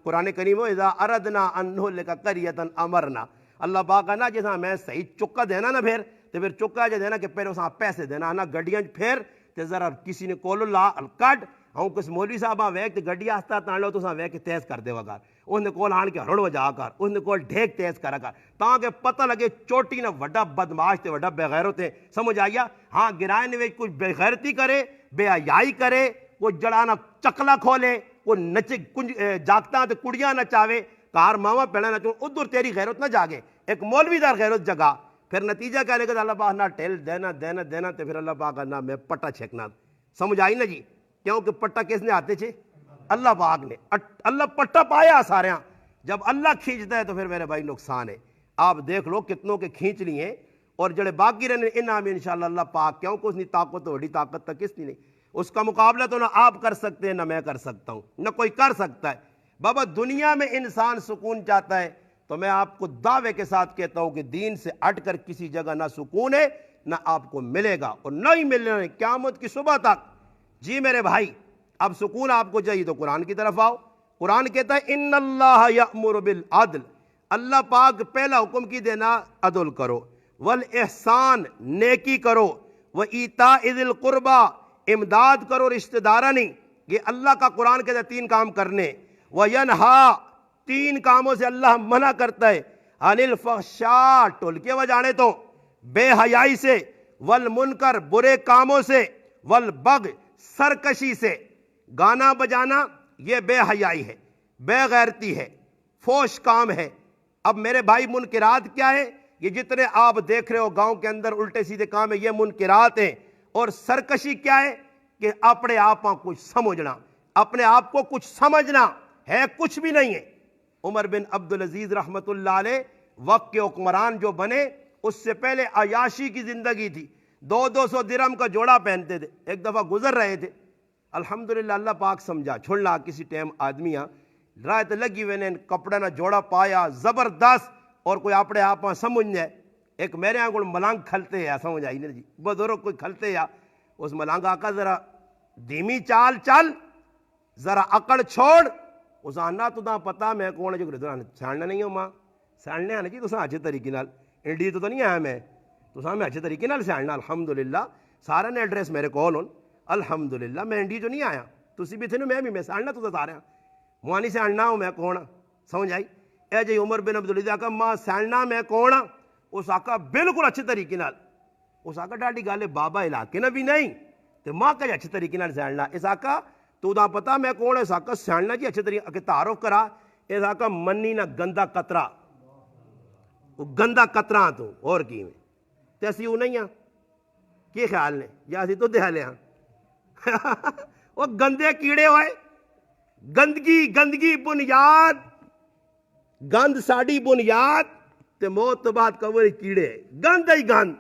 قرآن کریم وَإِذَا أَرَدْنَا أَن نُهْلِكَ قَرْيَةً أَمَرْنَا اللہ پاک کا نا جیسا میں صحیح چکا دینا نا پھر چکا جو دینا کہ پہلے اساں پیسے دینا نا گڈیاں پھر تے ذرا کسی نے کولو لا کٹ ہوں کس مولوی صاحب ویک تے گڈی آستا تان لو تو اساں ویک تیز کر دے وگار اس نے کول آن کے ہرڑ وجا کر اس نے کول ڈھیک تیز کرا کر تاکہ پتہ لگے چوٹی نہ وڈا بدماش تے وڈا بے غیرت ہے. سمجھ آئیا؟ ہاں گرائے نے کچھ بے غیرتی کرے, بے حیائی کرے, کوئی جڑانا چکلا کھولے, کوئی نچے جاگتا تے کڑیاں نچاوے, کار ماما پیڑا نچوں, ادھر تیری غیرت نہ جاگے, ایک مولوی دار غیرت جگہ. پھر نتیجہ کیا لے گا؟ اللہ پاک نہ ٹیل دینا تے پھر اللہ پاک نہ میں پٹا چھیکنا. سمجھ آئی نا جی؟ کیونکہ پٹا کس نے آتے چھے؟ اللہ پاک نے. اللہ پٹا پایا سارے. جب اللہ کھینچتا ہے تو پھر میرے بھائی نقصان ہے. آپ دیکھ لو کتنوں کے کھینچ لیے اور جڑے باقی رہنے انہاں میں انشاءاللہ اللہ پاک کیونکہ اس نے طاقت تو بڑی طاقت تک کس نہیں. اس کا مقابلہ تو نہ آپ کر سکتے ہیں نہ میں کر سکتا ہوں نہ کوئی کر سکتا ہے. بابا دنیا میں انسان سکون چاہتا ہے تو میں آپ کو دعوے کے ساتھ کہتا ہوں کہ دین سے ہٹ کر کسی جگہ نہ سکون ہے نہ آپ کو ملے گا اور نہ ہی ملنا ہے قیامت کی صبح تک. جی میرے بھائی اب سکون آپ کو چاہیے تو قرآن کی طرف آؤ. قرآن کہتا ہے ان اللہ یأمر بالعدل, اللہ پاک پہلا حکم کی دینا عدل کرو, والاحسان نیکی کرو, وایتاء ذی القربی امداد کرو رشتہ دارہ نہیں. یہ اللہ کا قرآن کہتا ہے 3 کام کرنے. وینہا 3 کاموں سے اللہ منع کرتا ہے. عن الفحشاء ٹولکے وجانے تو بے حیائی سے, والمنکر برے کاموں سے, والبغی سرکشی سے. گانا بجانا یہ بے حیائی ہے, بے غیرتی ہے, فوش کام ہے. اب میرے بھائی منکرات کیا ہے؟ یہ جتنے آپ دیکھ رہے ہو گاؤں کے اندر الٹے سیدھے کام ہے یہ منکرات ہیں. اور سرکشی کیا ہے؟ کہ اپنے آپ کو کچھ سمجھنا, اپنے آپ کو کچھ سمجھنا ہے کچھ بھی نہیں ہے. عمر بن عبدالعزیز رحمت اللہ علیہ وقت کے حکمران جو بنے اس سے پہلے عیاشی کی زندگی تھی. 200 درہم کا جوڑا پہنتے تھے. ایک دفعہ گزر رہے تھے, الحمدللہ اللہ پاک سمجھا چھوڑنا کسی ٹائم آدمیاں رائے لگی ہوئے نے کپڑے نہ جوڑا پایا زبردست اور کوئی اپنے آپ سمجھ جائے. ایک میرے یہاں کوئی ملانگ کھلتے یا سمجھ آئی نہیں جی بزرگ کوئی کھلتے یا اس ملانگ آقا ذرا دھیمی چال چل ذرا اکڑ چھوڑ اس آنا تو دا پتا میں کون ہے جو سیڑنا نہیں ہوں ماں سیڑنے آنے جی تو اچھے طریقے نال انڈی تو نہیں آیا میں تو میں اچھے طریقے نال سیڑنا الحمدللہ سارے نے ایڈریس میرے کول ہوں الحمدللہ میں انڈی جو نہیں آیا تسی بھی تھے نا میں سیڑنا تو سارے موانی سیڑنا ہوں میں کون سمجھ آئی. اے جی عمر بن عبدالعزیز آقا ماں سیڑنا میں کون اس آقا بالکل اچھے طریقے نال اس آقا ڈاڈی گالے بابا علاقے نہ بھی نہیں تو ماں کا اچھے طریقے نال سیڑنا. اس آقا تو دا پتا میں کون ہے اس آقا سیڑنا جی اچھے طریقے کہ تعارف کرا. اس آقا منی نہ گندا قطرہ وہ گندا قطرہ تو اور کی میں تے اسی وہ نہیں ہاں کی خیال نے یا اسی تو دہلے ہاں وہ گندے کیڑے ہوئے گندگی بنیاد گند ساڑی بنیاد تے موت تو بعد کور کیڑے گند ہی گند.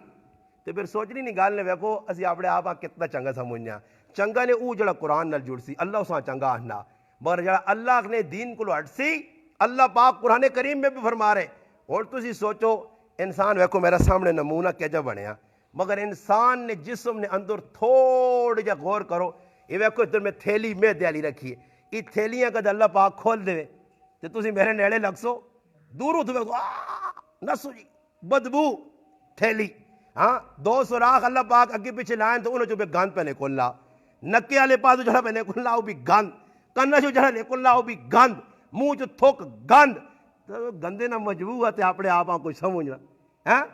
تے پھر سوچنی نہیں گل نے ویکھو اسی اپنے آپ کتنا چنگا سمجھنا چنگا نے او جڑا قرآن نال جڑ سی اللہ اساں چنگا آنا مگر جڑا اللہ نے دین کو ہٹ سی اللہ پاک قرآن کریم میں بھی فرما رہے. اور تسی سوچو انسان ویکھو میرا سامنے نمونہ کیجا بنیا مگر انسان نے جسم نے اندر تھوڑا جا غور کرو یہ ویکھو ادھر میں تھیلی میں دیالی رکھی ہے یہ تھیلیاں کد اللہ پاک کھول دے تے تسی میرے نیڑے لگ سو دوروں تو ویکھو نسو جی بدبو تھیلی ہاں 2 سوراخ اللہ پاک اگے پیچھے لائیں تو انہوں جو بھی گند پہ نکل لا نکے والے پاس جڑا پہ نکل لا وہ بھی گند کنا جو جڑا نکل لا وہ بھی گند منہ جو تھوک گند گندے نہ مجبور ہے اپنے آپ کوئی سمجھنا ہاں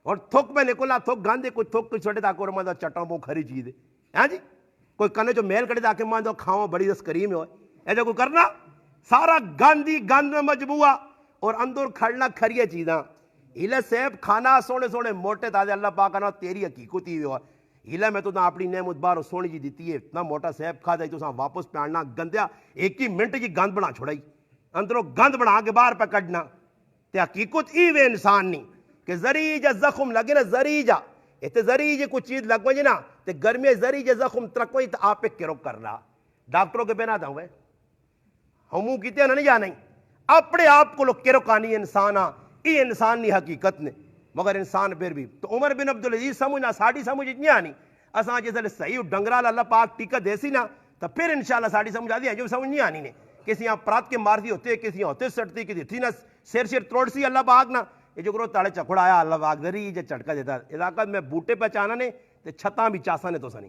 اور تھوک پہ نکل لا تھوک گندے کوئی تھوک کوئی چھوٹے تاکہ اور ماں چٹاں بہت کھری چیز ہے ہاں جی کوئی کنے جو میل کڑے تاکہ ماں کھاؤں بڑی دس کریم ہوئے ایسا کوئی کرنا سارا گند ہی گند میں مجبور اور اندر کھڑنا کھریے چیزاں ہیلہ سیب کھانا سونے سونے موٹے تازے اللہ پاک کہنا تیری حقیقتی ہوئی ہیلہ میں تو اپنی نعمت بار سونی جی دیتی ہے اتنا موٹا سیب کھا جائی تو واپس پہ آنا گندیا 1 ہی منٹ کی گند بنا چھوڑائی اندروں گند بنا کے باہر پہ کڈنا تے حقیقت ای وے انسان نہیں کہ زری جا زخم لگے نا، زری جا تے زری جے کوئی چیز لگ وجے نا تے گرمی زری جے زخم ترک وجے تے آپ پہ کرو کرنا ڈاکٹروں کے بنا دوں ہموں کیتے نہ نہیں جانا اپنے آپ کو لوگ کرو کانی انسان ای انسان نہیں حقیقت نے مگر انسان پھر بھی تو عمر بن عبدالعزیز سمجھنا ساڑی سمجھ اتنی آنی اساں جیسے صحیح ڈنگرال اللہ پاک ٹیکہ دیسی نا تو پھر انشاءاللہ ساڑی سمجھ آدھی ہے جو سمجھ نہیں آنی نے کسی یہاں پرات کے مارتی ہوتے کسی ہوتے سٹتی کسی تھی نا سیر توڑ سی اللہ پاک نا یہ جو کرو تاڑے چکھڑ آیا اللہ پاک ذری جو چٹکا دیتا علاقہ میں بوٹے پہچانا نے تے چھتاں بھی چاسا نے تو سنی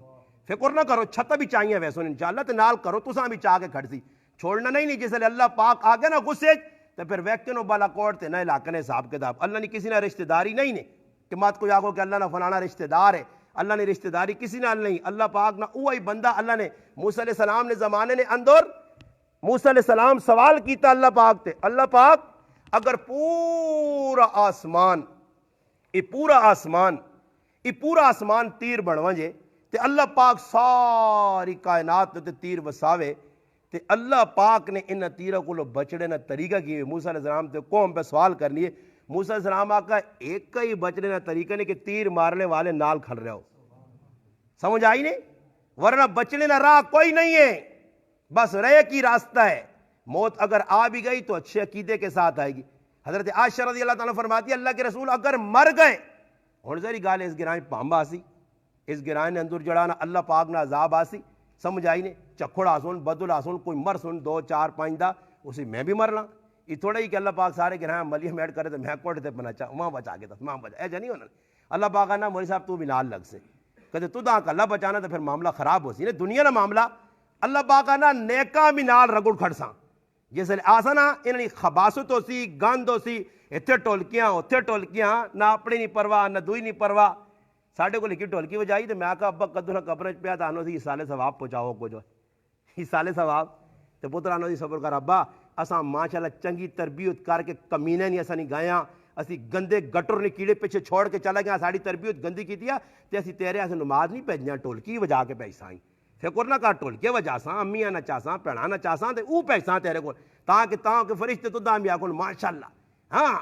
فکر نہ کرو چھتا بھی چاہیے ویسے انشاءاللہ تے نال کرو تو ساں بھی چاہ کے کھڑ سی چھوڑنا نہیں جیسے اللہ پاک آگے نا غصے تو پھر ویکتے نو بالا کوٹ تے نہ علاقہ نے حساب کتاب اللہ نے کسی نہ رشتہ داری نہیں نے کہ مات کو آگو کہ اللہ نہ فلانا رشتہ دار ہے اللہ نے رشتہ داری کسی نال نہیں اللہ پاک نہ اوہی بندہ اللہ نے موسیٰ علیہ السلام نے زمانے نے اندر موسیٰ علیہ السلام سوال کیتا اللہ پاک تے اللہ پاک اگر پورا آسمان تیر بنوانجے تے اللہ پاک ساری کائنات تے تیر وساوے تے اللہ پاک نے ان تیرہ کو لو بچڑے نہ طریقہ کیے موسیٰ علیہ السلام تے قوم پہ سوال کر لیے موسیٰ علیہ السلام آقا ایک کا ہی بچڑے نہ طریقہ نہیں کہ تیر مارنے والے نال کھل رہے ہو سمجھ آئی نہیں ورنہ بچنے نہ راہ کوئی نہیں ہے بس رہے کی راستہ ہے موت اگر آ بھی گئی تو اچھے عقیدے کے ساتھ آئے گی حضرت عائشہ رضی اللہ تعالیٰ فرماتی ہے اللہ کے رسول اگر مر گئے ہون ذری گالے اس گرائیں پامبا آسی اس گرائیں نے اندر جڑانا اللہ پاک نہ عذاب آسی سمجھ آئی نے چکھڑ آسون بدل آسون کوئی مر سن 2 4 5 دا اسی میں بھی مرنا یہ تھوڑا ہی کہ اللہ پاک سارے گرائیں ملیہ میڈ کرے تو میں کوٹ تے پنا چاہ وہاں بچا کے تھا وہاں بچا ایجا نہیں ہونا اللہ پاک نا مولی صاحب تو بھی نال لگ سے کہتے تو دا اللہ بچانا تو پھر معاملہ خراب ہو سی نے دنیا نا معاملہ اللہ پاک نا نیکا بھی نال رگڑ کھڑ ساں جیسے آسانا انہی خباست ہو سی گند ہو سی اتھے ٹولکیاں نہ اپنی نہیں پرواہ نہ دوئی نہیں پرواہ ساڑھے کو لکھی ٹولکی وجائی تو میں آکا ابا قدر قبرج پہ آتا آنو سی سالے ثواب پہنچاؤ کو جو ہے سالے ثواب تو پتر آنو سی صبر کر ابا اساں ماشاءاللہ چنگی تربیت کر کے کمینے نہیں اساں نہیں گایاں اسی گندے گٹر نے کیڑے پیچھے چھوڑ کے چلا گیا ساڑی تربیت گندی کی دیا تے اسی تیرے اسے نماز نہیں پہنچیاں ٹولکی وجا کے پیسائیں فکر نہ کر ٹولکی وجا ساں امیاں نہ چاساں پڑھا نہ چاساں تے او پیساں تیرے کو تاکہ فرشتے تو دام یا کن ماشاءاللہ ہاں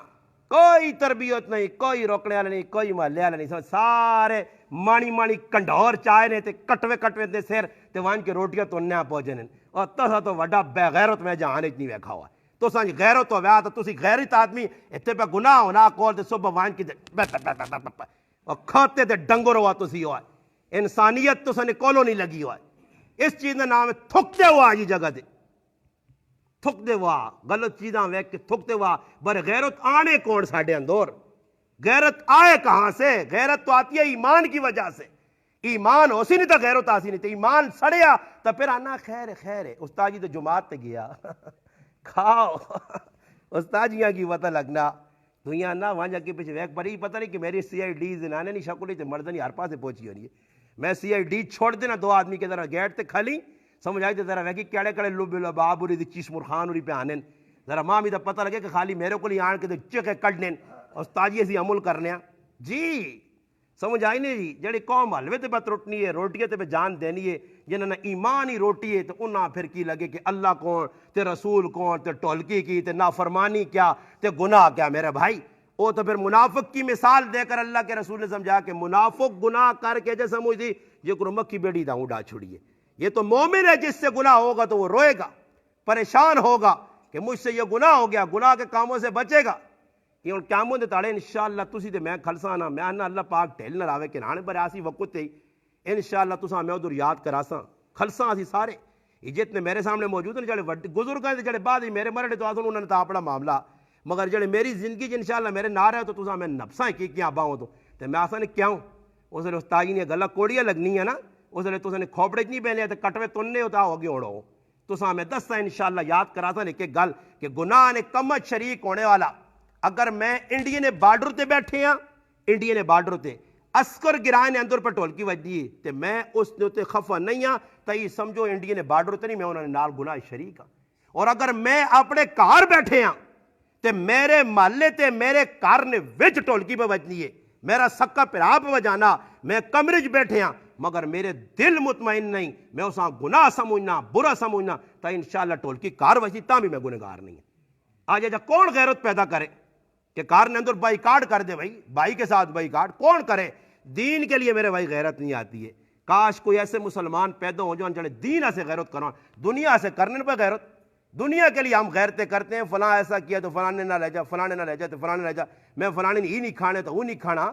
کوئی تربیت نہیں کوئی روکنے والے نہیں کوئی محلے والے نہیں سارے مانی کنڈور چائے نے تے کٹوے دے سیر تے وان کے روٹیاں تو نیا پہنچے نے اور تسا تو وڈا بے غیرت میں جہان اتنی ویکھا ہوا تو سانج غیرت ہو ویا تو تسی غیرت آدمی اتنے پہ گناہ ہونا کول تے صبح وان کی اور کھاتے تے ڈنگر ہوا تسی ہوا انسانیت تو سنے کولو نہیں لگی ہوا اس چیز کا نام ہے تھکتے ہوا یہ جگہ دے تھکتے ہوا غلط چیزاں ویک کے تھکتے ہوا بر غیرت آنے کون ساڑھے اندور غیرت آئے کہاں سے غیرت تو آتی ہے ایمان کی وجہ سے ایمان ہو سی نہیں تھا غیرت آسی نہیں تھا ایمان سڑیا تو پھر آنا خیر ہے استاد جی تو جماعت تے گیا کھاؤ استاد جیاں کی وطا لگنا دنیا نہ وہاں جا کے پیچھے ویک پر ہی پتہ نہیں کہ میری CID زنانے نہیں شکل تے مردنی ہر پاس سے پہنچی ہو رہی ہے میں CID چھوڑ دینا 2 آدمی کے ذرا گیٹ تے کھلی سمجھ آئی تے ذرا ویکی کڑے لب لباب اوری چیس مرخان اوری پہ آنن ذرا ماں بھی تو پتہ لگے کہ خالی میرے کو نہیں آن کے چکے کڈنن استاد جی اسی عمل کرنے جی سمجھ آئی نہیں جی جڑی قوم حلوے تے پہ ترٹنی ہے روٹیے تے پہ جان دینی ہے جنہاں نے ایمان ہی روٹی ہے تو انہاں پھر کی لگے کہ اللہ کون تے رسول کون تے ٹولکی کی تے نافرمانی کیا تے گناہ کیا میرے بھائی وہ تو پھر منافق کی مثال دے کر اللہ کے رسول نے سمجھا کہ منافق گناہ کر کے جیسے سمجھ دی یہ کرو مکھی بیڑی دا اڑا چھوڑیے یہ تو مومن ہے جس سے گناہ ہوگا تو وہ روئے گا پریشان ہوگا کہ مجھ سے یہ گناہ ہو گیا گناہ کے کاموں سے بچے گا یہ ان قیاموں دے تاڑے انشاءاللہ تسی دے میں کھلسانا میں آنا اللہ پاک ٹھیل نہ راوے کہ نانے پر آسی وقت تے انشاءاللہ تساں میں ادھر یاد کراساں کھلساں آسی سارے یہ جتنے میرے سامنے موجود ہیں جڑے گزرگاں دے جڑے بعد میرے مرے تو آسن انہوں نے تا اپنا معاملہ مگر جڑے میری زندگی جی انشاءاللہ میرے نہ رہے تو تساں میں نفساں کی کیا باؤں تو میں آسان کیوں اس لئے استاد جی نے گلہ کوڑیاں لگنی ہے نا اس لئے تساں نے کھوپڑے نہیں پہنے تو کٹوے تننے ہوتا ہوگی اوڑو تساں میں دستا انشاءاللہ یاد کراساں ایک گل کہ گناہ نے کمت شریک ہونے والا اگر میں انڈیا نے بارڈر تے بیٹھے ہیں انڈیا نے بارڈر تے اسکر گرائے نے اندر پر ٹولکی وج دی تے میں اس نے تے خفا نہیں ہاں تئی سمجھو انڈیا نے بارڈر تے نہیں میں انہوں نے نال گناہ شریک ہاں اور اگر میں اپنے کار بیٹھے ہاں تے میرے محلے تے میرے کار نے وچ ٹولکی پہ وجنی ہے میرا سکا پھرا پہ وجانا میں کمرج بیٹھے ہاں مگر میرے دل مطمئن نہیں میں اساں گناہ سمجھنا برا سمجھنا تا انشاءاللہ ٹولکی کار وجی تا بھی میں گنہگار نہیں آج جا کون غیرت پیدا کرے کہ کار نے اندر بائی کاٹ کر دے بھائی، بھائی کے ساتھ بائی کاٹ کون کرے؟ دین کے لیے میرے بھائی غیرت نہیں آتی ہے۔ کاش کوئی ایسے مسلمان پیدا ہو جو انجانے دین سے غیرت کرنا، دنیا سے کرنے پہ غیرت۔ دنیا کے لیے ہم غیرتیں کرتے ہیں، فلاں ایسا کیا تو فلاں نے نہ لے جا، فلاں نے نہ لے جا تو فلاں نے لے جا، میں فلاں نے ہی نہیں کھانے تو وہ نہیں کھانا۔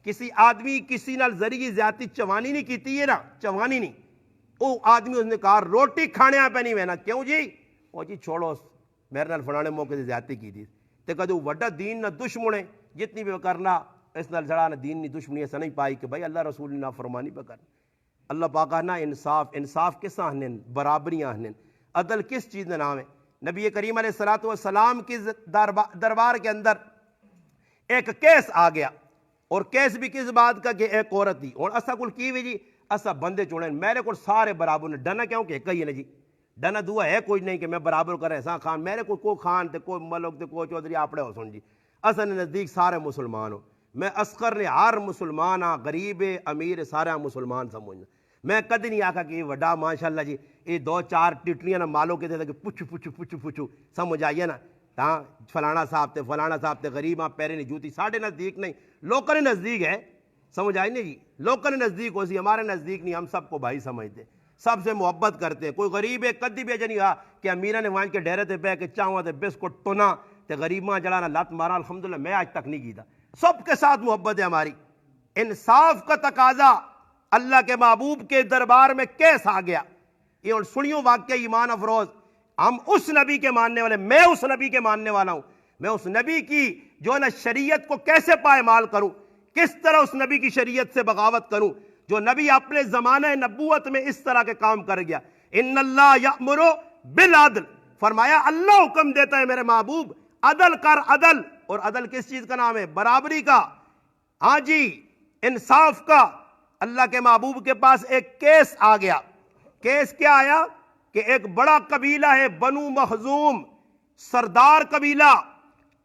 کسی آدمی کسی نال ذریعی زیادتی چوانی نہیں کیتی ہے نا، چوانی نہیں، وہ آدمی اس نے کہا روٹی کھانے پہ نہیں وینا، کیوں جی؟ وہ جی چھوڑو میرے نال فلاں نے موقع سے زیادتی کی تھی تے کدو وڈا دین نہ دشمنے جتنی بھی کرنا اس نال جڑا نہ دین نہیں دشمنی ایسا نہیں پائی کہ بھائی اللہ رسول نا فرمانی پہ کرنا۔ اللہ پاک نا انصاف کس آہنن، برابری آہنن، عدل کس چیز نے نام ہے؟ نبی کریم علیہ الصلوۃ والسلام کی دربار کے اندر ایک کیس آ گیا، اور کیس بھی کس بات کا کہ ایک عورت تھی، اور اسا کل کی بھی جی اسا بندے چوڑیں میرے کو سارے برابر نے، ڈنا کیوں کہ کہی ہے نا جی، ڈنا دعا ہے کوئی نہیں کہ میں برابر کرے ایسا خان میرے کو خان تے کوئی ملک تے کوئی چودھری آپڑے ہو سن جی، اسا نے نزدیک سارے مسلمان ہو، میں اسقر نے ہر مسلمان ہاں، غریب امیر سارے مسلمان سمجھنا، میں کدی نہیں آکھا کہ یہ وڈا ماشاءاللہ جی یہ دو چار ٹٹریاں نہ مالوں کے دے کہ پچھو سمجھ آئیے نا، تاں فلانا صاحب تے غریب ہاں پیرے نہیں جوتی، ساڑھے نزدیک نہیں، لوکاں نے نزدیک ہے، سمجھ آئی نہیں جی، لوکاں نے نزدیک ہو سی، ہمارے نزدیک نہیں، ہم سب کو بھائی سمجھتے، سب سے محبت کرتے ہیں۔ کوئی غریب ہے کدی بھی نہیں آ کہ امیرہ نے وہاں کے ڈیرے تے بے کے چاہواں تے بسکٹ ٹونا تے غریباں جڑانا لات مارا، الحمدللہ میں آج تک نہیں کیتا، سب کے ساتھ محبت ہے ہماری۔ انصاف کا تقاضا اللہ کے محبوب کے دربار میں کیس آ گیا، یہ اور سنیوں واقعہ ایمان افروز، ہم اس نبی کے ماننے والے، میں اس نبی کے ماننے والا ہوں، میں اس نبی کی جو نا شریعت کو کیسے پائمال کروں، کس طرح اس نبی کی شریعت سے بغاوت کروں جو نبی اپنے زمانہ نبوت میں اس طرح کے کام کر گیا۔ ان اللہ یأمر بالعدل، فرمایا اللہ حکم دیتا ہے میرے محبوب عدل کر، عدل، اور عدل کس چیز کا نام ہے؟ برابری کا، ہاں جی انصاف کا۔ اللہ کے محبوب کے پاس ایک کیس آ گیا، کیس کیا آیا کہ ایک بڑا قبیلہ ہے بنو مخزوم، سردار قبیلہ،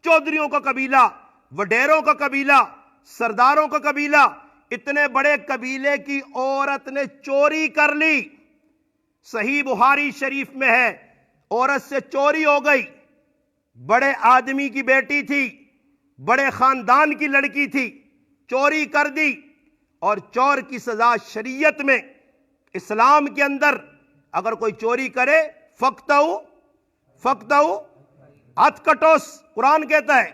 چودھریوں کا قبیلہ، وڈیروں کا قبیلہ، سرداروں کا قبیلہ، اتنے بڑے قبیلے کی عورت نے چوری کر لی، صحیح بخاری شریف میں ہے، عورت سے چوری ہو گئی، بڑے آدمی کی بیٹی تھی، بڑے خاندان کی لڑکی تھی، چوری کر دی، اور چور کی سزا شریعت میں اسلام کے اندر اگر کوئی چوری کرے فقطعو ہاتھ کٹوس، قرآن کہتا ہے،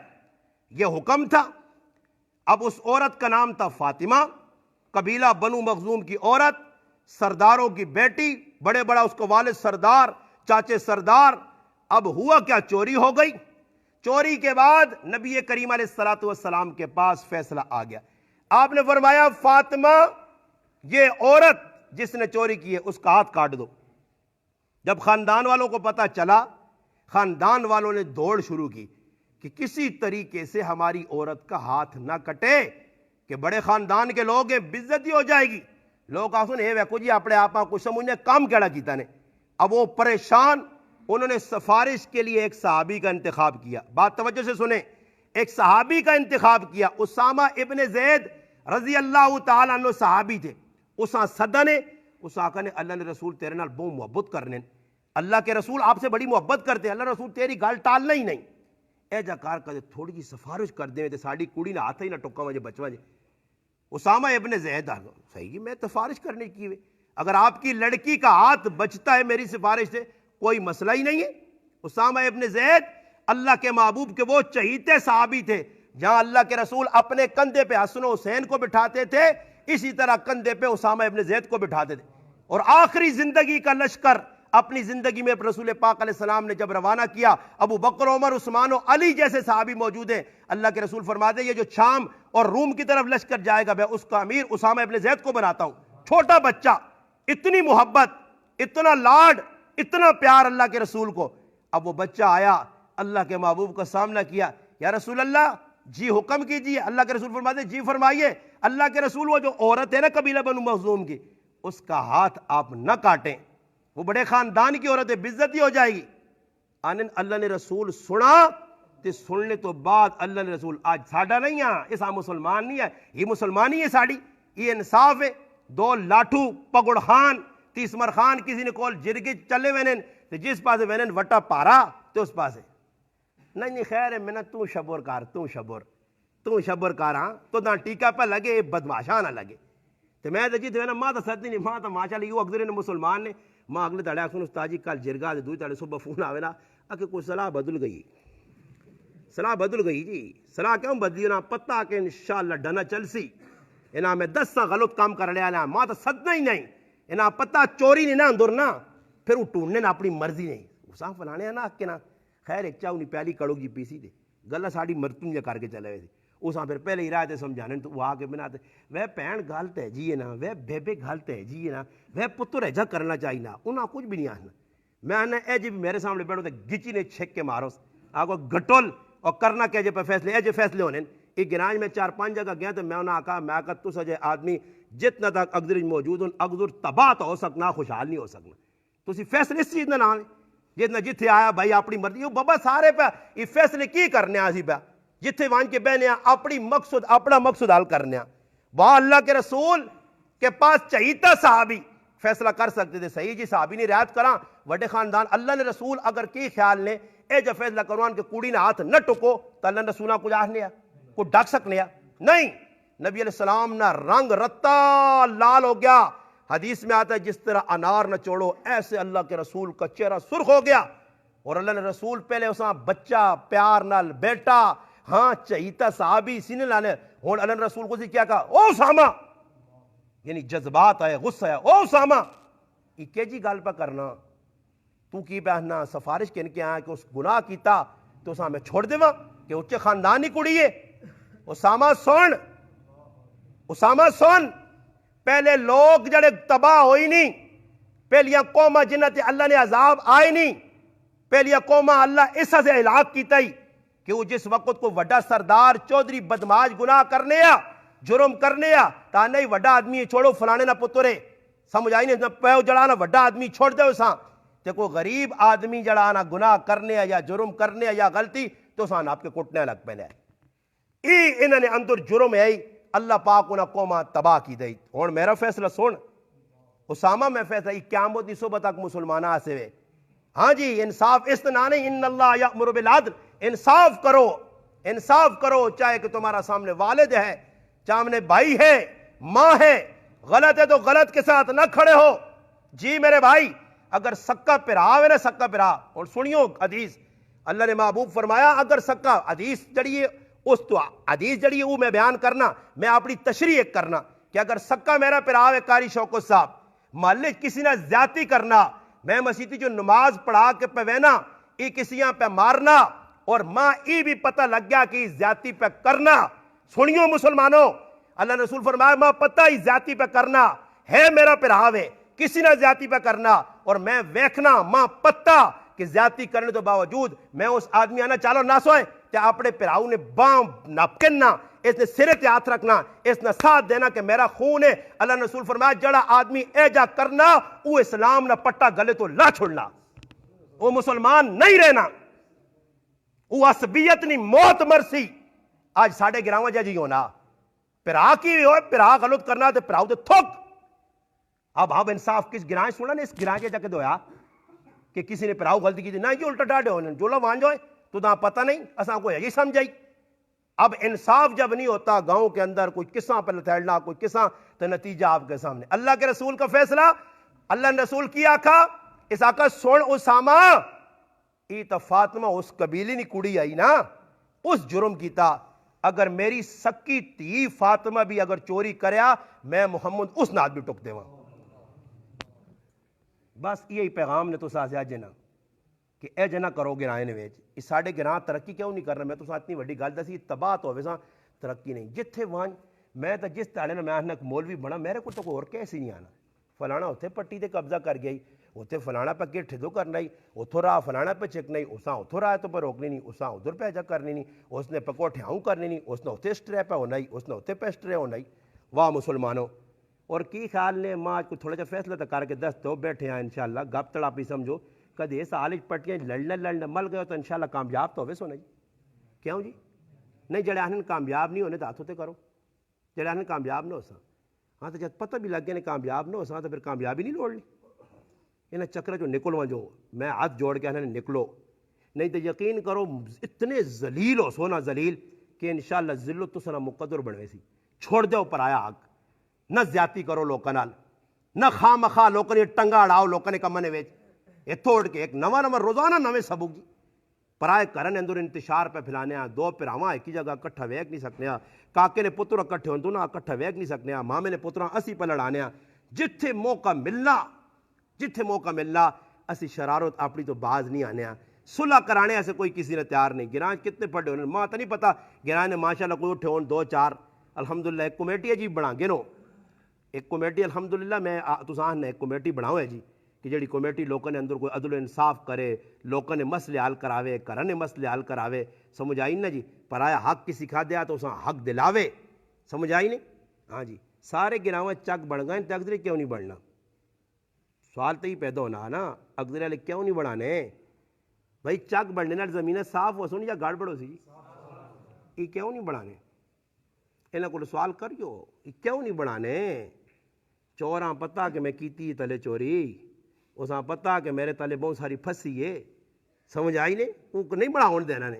یہ حکم تھا۔ اب اس عورت کا نام تھا فاطمہ، قبیلہ بنو مخزوم کی عورت، سرداروں کی بیٹی، بڑے بڑا اس کو والد سردار، چاچے سردار۔ اب ہوا کیا، چوری ہو گئی، چوری کے بعد نبی کریم علیہ الصلوۃ والسلام کے پاس فیصلہ آ گیا، آپ نے فرمایا فاطمہ یہ عورت جس نے چوری کی ہے اس کا ہاتھ کاٹ دو۔ جب خاندان والوں کو پتہ چلا، خاندان والوں نے دوڑ شروع کی کہ کسی طریقے سے ہماری عورت کا ہاتھ نہ کٹے، کہ بڑے خاندان کے لوگ ہیں، بےعزتی ہو جائے گی، لوگ آسن اے ویکو جی اپنے آپ کو سمجھنے کام کیڑا کیتا نے۔ اب وہ پریشان، انہوں نے سفارش کے لیے ایک صحابی کا انتخاب کیا، بات توجہ سے سنیں، ایک صحابی کا انتخاب کیا، اسامہ ابن زید رضی اللہ تعالیٰ عنہ صحابی تھے، اساں صدا نے اس آقا نے اللہ نے رسول تیرے نال بہت محبت کرنے، اللہ کے رسول آپ سے بڑی محبت کرتے، اللہ رسول تیری گل ٹالنا ہی نہیں، اے جا کار کر تھوڑی جی سفارش کر دیں تے ساڑی کڑی نہ ہاتھ ہی نہ ٹکا مجھے بچوا جے۔ اسامہ ابن زید آ گیا، صحیح میں سفارش کرنے کی ہوئے، اگر آپ کی لڑکی کا ہاتھ بچتا ہے میری سفارش سے کوئی مسئلہ ہی نہیں ہے۔ اسامہ ابن زید اللہ کے محبوب کے وہ چہیتے صحابی تھے، جہاں اللہ کے رسول اپنے کندھے پہ حسن و حسین کو بٹھاتے تھے، اسی طرح کندھے پہ اسامہ ابن زید کو بٹھاتے تھے، اور آخری زندگی کا لشکر اپنی زندگی میں رسول پاک علیہ السلام نے جب روانہ کیا، ابو بکر، عمر، عثمان و علی جیسے صحابی موجود ہیں، اللہ کے رسول فرماتے ہیں یہ جو شام اور روم کی طرف لشکر جائے گا میں اس کا امیر اسامہ ابن زید کو بناتا ہوں۔ چھوٹا بچہ، اتنی محبت، اتنا لاڈ، اتنا پیار اللہ کے رسول کو۔ اب وہ بچہ آیا، اللہ کے محبوب کا سامنا کیا، یا رسول اللہ جی حکم کیجیے، اللہ کے رسول فرماتے ہیں جی فرمائیے۔ اللہ کے رسول وہ جو عورت ہے نا قبیلہ بنو مخزوم کی، اس کا ہاتھ آپ نہ کاٹیں، وہ بڑے خاندان کی عورت ہے، بےعزتی ہو جائے گی۔ اللہ نے رسول سنا، تے سننے تو بعد اللہ نے رسول آج ساڑھا نہیں ہے، ایسا مسلمان نہیں ہے، یہ مسلمان ہی ہے ساڑھی، یہ انصاف ہے۔ دو لاٹھو پگڑ خان تیسمر خان کسی نے کول جرگی چلے وینن تے جس پاسے وینن وٹا پارا تے اس پاسے نہیں خیر ہے میں تو شبر کار تو شبر کار ہاں تو نہ ٹیکا پہ لگے بدماشاں نہ لگے تو میں تو جی تو نا ماں تو سدی نہیں ماں تو ماشاء اللہ یہ اگزرے نے مسلمان نے ماں اگلے تڑے آخر استاد جی کل جرگا دے دوئی تڑے صبح فون آوے نا کہ کوئی صلاح بدل گئی جی صلاح کیوں بدلی نا پتہ کہ انشاءاللہ ڈنا چلسی انہاں میں 10 غلط کام کر لیا نا ماں تو سدنا ہی نہیں انہاں پتہ چوری نہیں نا اندر نا پھر وہ ٹوننے نا اپنی مرضی نہیں اساں فلانے نا کہ نا خیر ایک چاہوں نہیں پہلی کڑو جی پیسی دے گلہ ساڑی مرتن جا کر کے چلے ہوئے تھے اساں پھر پہلے ہی رائے تھے سمجھانے تو وہ آگے بنا تے وہ پہن گالت ہے جی نا وہ بیبے گالت ہے جی نا وہ پتر ایجا کرنا چاہیے نا انہاں کچھ بھی نہیں آنا میں آنا اے جی میرے سامنے بیٹھو تے گچی نے چھک کے مارو آگو گٹول اور کرنا کہ جے پہ فیصلے اے جے فیصلے ہونے ایک گراج میں 4-5 جگہ گیا تو میں انہاں کہا میں کہا تو سجے آدمی جتنا تک اگزر موجود ہوں اگزر تباہ تو ہو سکنا خوشحال نہیں ہو سکنا تو اسی فیصلے اس چیز نہ آئے جتنا جتھے آیا بھائی اپنی مرضی بابا سارے پہ یہ فیصلے کی کرنے آسی پہ جتھے وان کے بہنے اپنا مقصد حل کرنے وہاں اللہ کے رسول کے پاس چہیتا صحابی فیصلہ کر سکتے تھے صحیح جی صحابی نے رعایت کرا وڈے خاندان اللہ نے رسول اگر کی خیال نے اے جو فیصلہ کروان کہ کوڑی نہ ہاتھ نہ ٹکو تو اللہ نے رسولہ کو جاہنے کو ڈاک سکنے نہیں نبی علیہ السلام نہ رنگ رتا لال ہو گیا حدیث میں آتا ہے جس طرح انار نہ چوڑو ایسے اللہ کے رسول کا چہرہ سرخ ہو گیا اور اللہ نے رسول پہلے اساں بچہ پیار نال بیٹا ہاں چہیتا صحابی سینے لانے اور اللہ نے رسول کو سے کیا کہا او اسامہ یعنی جذبات آئے غصہ آئے او اسامہ یہ کہ جی گال پہ کرنا تو کی بہنا سفارش کن کے آیا کہ اس گناہ کیتا تو اساں میں چھوڑ دے کہ اچھے خاندانی کڑی ہے اسامہ سن پہلے لوگ جڑے تباہ ہوئی نہیں پہلیا قومہ جنت اللہ نے عذاب آئے نہیں پہلیا قومہ اللہ اس سے ہلاک کیتا ہی کہ وہ جس وقت کو وڈا سردار چودھری بدماش گناہ کرنے یا جرم کرنے یا تا نہیں وڈا آدمی چھوڑو فلانے نہ پترے سمجھ آئی نہیں پیو جڑانا وڈا آدمی چھوڑ دے اساں تے کوئی غریب آدمی جڑانا گناہ کرنے یا جرم کرنے یا غلطی تو اساں آپ کے کٹنے لگ پہلے انہوں نے اندر جرم ہے اللہ پاک انہاں قومہ تباہ کی دئی اور میرا فیصلہ سن اسامہ میں فیصلہ قیامت دی صبح تک مسلمانہ آسے ہوئے ہاں جی انصاف اس نہ نہیں ان اللہ یأمر بالعدل انصاف کرو چاہے کہ تمہارا سامنے والد ہے سامنے بھائی ہے ماں ہے غلط ہے تو غلط کے ساتھ نہ کھڑے ہو جی میرے بھائی اگر سکا پرا ہے نا سکا پرا اور سنیو حدیث اللہ نے محبوب فرمایا اگر سکا حدیث جڑی ہے اس تو حدیث جڑی ہے وہ میں بیان کرنا میں اپنی تشریح کرنا کہ اگر سکا میرا پرا ہے قاری شوکت صاحب محلے کسی نے زیادتی کرنا میں مسیحی جو نماز پڑھا کے پہ وینا ای کسیاں پہ مارنا اور ماں ای بھی پتہ لگ گیا کہ زیادتی پہ کرنا سنیو مسلمانوں اللہ رسول فرمایا ماں پتہ ہی زیادتی پہ کرنا ہے میرا پرہاوے کسی نہ زیادتی پہ کرنا اور میں ویکھنا ماں پتہ کہ زیادتی کرنے تو باوجود میں اس آدمی آنا چالو نہ سوئے کہ اپنے پراؤ نے بام نپکننا اس نے سرے تے ہاتھ رکھنا اس نے ساتھ دینا کہ میرا خون ہے اللہ نے رسول فرمایا جڑا آدمی ایجا کرنا وہ اسلام نہ پٹا گلے تو لا چھوڑنا وہ مسلمان نہیں رہنا وہ عصبیت نہیں موت مرسی آج ساڑھے گراؤں جا جی ہونا پرا کی ہوئے پرا غلط کرنا تو پراؤ تو تھوک اب انصاف کس گرائیں سنا نے اس گرائیں کے جا کے دویا کہ کسی نے پراؤ غلطی کی تھی نہ یہ الٹا ڈاڑے ہونے جو لوگ وہاں جوئے تو دا پتہ نہیں اساں کو یہی سمجھائی اب انصاف جب نہیں ہوتا گاؤں کے اندر کوئی قصہ پہ لتھیڑنا کوئی قصہ تو نتیجہ آپ کے سامنے اللہ کے رسول کا فیصلہ اللہ نے رسول کی آکھا اس آقا سن اسامہ ای تو فاطمہ اس قبیلی نہیں کڑی آئی نا اس جرم کیتا اگر میری سکی تھی فاطمہ بھی اگر چوری کریا میں محمد اس نات بھی ٹک دے وہاں بس یہی پیغام نے تو ساتھ جنا کہ اے جنا کرو گرائیں نے ویچ اس ساڑھے گراں ترقی کیوں نہیں کرنا میں تو ساتھ اتنی وڈی گل دسی تباہ تو ہوئے ساں ترقی نہیں جتھے وہاں میں تو جس تاڑے نے میں آنا مولوی بنا میرے کو تو کوئی اور کیسے نہیں آنا فلانا ہوتے پٹی تے قبضہ کر گئی ہوتے فلانا پہ گیٹ ٹھدو کرنا ہی اتھو رہا فلانا پہ چک نہیں اساں اتھو رہا تو پہ روکنی نہیں اساں ادھر پہ جا کرنی نہیں اس نے پکو ٹھیاؤں کرنی نہیں اس نے اتھے سٹرے پہ ہونا ہی اس نے اتھے پہ سٹرے ہونا ہی واہ مسلمانوں اور کی خیال نے ماں کو تھوڑا جا فیصلہ تو کر کے دس تو بیٹھے ہیں انشاءاللہ گپ تڑا پی سمجھو کدے اس آلج پٹیاں لڑنے مل گئے تو انشاءاللہ کامیاب تو ہوئے سونا جی کیوں جی نہیں جڑے آنے کامیاب نہیں ہونے تو ہاتھوں تے کرو جڑے آنے کامیاب نہ ہو سا ہاں تو جب پتہ بھی لگ گیا نے کامیاب نہ ہو سا تو پھر کامیابی نہیں لوڑ لی انہیں چکر جو نکلو جو میں ہاتھ جوڑ کے انہیں نکلو نہیں تو یقین کرو اتنے ذلیل ہو سونا ذلیل کہ انشاءاللہ ذلت تو سنا مقدر بنوے سی. چھوڑ دیو پرایا حق, نہ زیادتی کرو لوکاں نال, نہ خواہ مخواہ لوکاں نے ٹنگا اڑاؤ لوکاں نے کماں نے وچ. یہ توڑ کے ایک نواں روزانہ نویں سبق پرائے کرن اندر انتشار پہ پھیلانے آ. دو پراواں ایک ہی جگہ کٹھا ویک نہیں سکنے آ, کاکے نے پتر کٹھے ہوں تو نہ کٹھا ویک نہیں سکنے آ, مامے نے پتراں اسی پہ لڑانے آ. جتھے موقع ملنا اسی شرارت اپنی تو باز نہیں آنے آ. صلح کرانے سے کوئی کسی نے تیار نہیں. گراں کتنے پڑھے ہونے ماں تو نہیں پتا, گراں نے ماشاءاللہ کوئی اٹھے ہون دو چار الحمدللہ. ایک کمیٹی ہے جی بنا گنو, ایک کمیٹی الحمدللہ میں تساں نے ایک کمیٹی بناؤ ہے جی کہ جڑی کمیٹی لوکاں نے اندر کوئی عدل و انصاف کرے, لوکاں نے مسئلے حل کراوے, گھراں نے مسئلے حل کراوے. سمجھ آئی نا جی, پرایا حق کی سکھا دیا تو اساں حق دلاوے. سمجھ آئی نہیں؟ ہاں جی, سارے گراواں چک بن گئے تے اگدرے کیوں نہیں بننا؟ سوال تو ہی پیدا ہونا نا, اگدرے والے کیوں نہیں بنانے بھائی؟ چک بننے نال زمینیں صاف ہو سونی یا گڑبڑ ہو سی جی؟ یہ کیوں نہیں بنانے؟ انہاں کو سوال کریو, یہ کیوں نہیں بنانے؟ چوراں پتہ کہ میں کیتی تلے چوری, اساں پتہ کہ میرے تلے بہت ساری پھسی ہے. سمجھ آئی نہیں؟ وہ نہیں بناؤن دینا نے.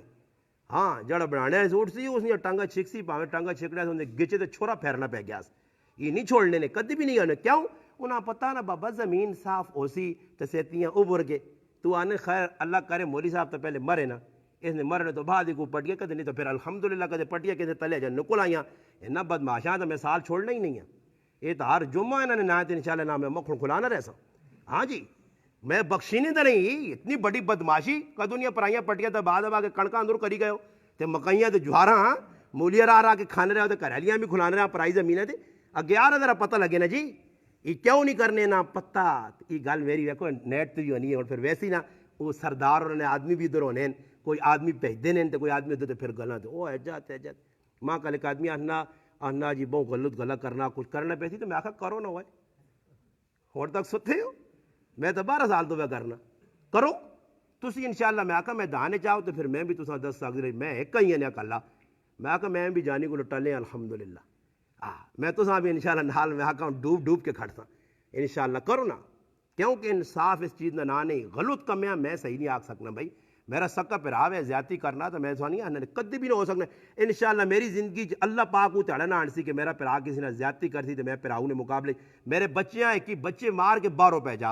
ہاں جڑا بنانے سوٹ سی اس نے ٹانگا چھک سی, پاویں ٹانگا چھکڑا سے گچے تے چھوڑا پھیرنا پہ گیا. یہ نہیں چھوڑنے نے کدی بھی نہیں آنے. کیوں؟ انہاں پتہ نا بابا زمین صاف ہو سی تے سیتیاں ابھر کے. تو آنے خیر اللہ کرے مولوی صاحب تو پہلے مرے نا, اس نے مرنے تو بعد ہی کو پٹ گیا, کدے نہیں تو پھر الحمدللہ کدے پٹیا کدے تلے جا نکل آئیاں. نہ بدماشاں تو میں سال چھوڑنا ہی نہیں ہے. یہ تو ہر جمعہ انہوں نے نہ انشاءاللہ نہ میں مکھن کھلانا رہ سا. ہاں جی, میں بخشینی تو نہیں. اتنی بڑی بدماشی کدنیا پرائیاں پٹیاں تو بعد اب آ کے کنکاں اندر کری گئے ہو تے مکئیاں تے جوہراں ہاں مولیاں راہ کے کھانے رہے ہو تے گھریلیاں بھی کھلانے رہے پرائی زمینیں تے اگے آ رہا ذرا پتہ لگے نا جی. یہ کیوں نہیں کرنے نا پتہ. یہ گل میری ویکو نیٹ تو ہی ہونی ہے. اور پھر ویسی نا وہ سردار اور نے آدمی بھی ادھر ہونے, کوئی آدمی بھیجتے ہیں تو کوئی آدمی ادھر پھر گلاں تے وہ ایجت ماں کل ایک آدمی آنا جی بہت غلط گلا کرنا کچھ کرنا پہ سی تو میں آخا کرو نہ ہوئے ہور تک ستے ہو. میں تو 12 سال تو میں کرنا کرو تسی انشاءاللہ. میں آخا میں دانے چاہو تو پھر میں بھی تساں 10 سال میں ایک ہی ہے کلا. میں آخا میں بھی جانی کو ٹلے الحمدللہ. میں تساں بھی انشاءاللہ نال میں آخا ڈوب کے کھڑتا انشاءاللہ. کرو نا, کیونکہ انصاف اس چیز کا نہ نہیں. غلط کمیاں میں صحیح نہیں آکھ سکنا بھائی. میرا سکا پراو ہے زیادتی کرنا تو میں سوانی آنا کدی بھی نہ ہو سکنا. انشاءاللہ میری زندگی اللہ پاک کو تیڑا نہ آن سی کہ میرا پرا کسی نے زیادتی کر سی تو میں پراؤ نے مقابلے میرے بچیاں ایک ہی بچے مار کے باہروں پہ جا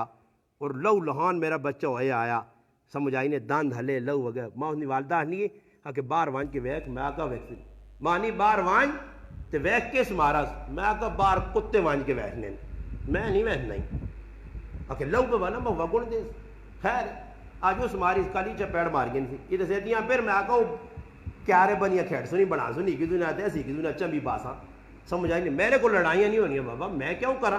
اور لو لہان میرا بچہ ہوئے آیا. سمجھ آئی نے دند ہلے لو وغیرہ. ماں اس نے والدہ نہیں ہے کہ باہر وانج کے ویک. میں آکا ویک ماں نہیں باہر وانج تو ویک کس مارا. میں آکا باہر کتے وانج کے ویکنے میں نہیں ویکنا ہی آکے لو پہ بنا میں وگن دے. خیر آج اس ماری کالی چپیڑ مار گئی تھی یہ تو سیدیاں پھر میں آکا وہ کیارے بنیا کھیڑ سنی بنا سنی کی دنیا تے اسی کی دنیا چمبی باساں. سمجھ آئی نہیں؟ میرے کو لڑائیاں نہیں ہونی بابا. میں کیوں کرا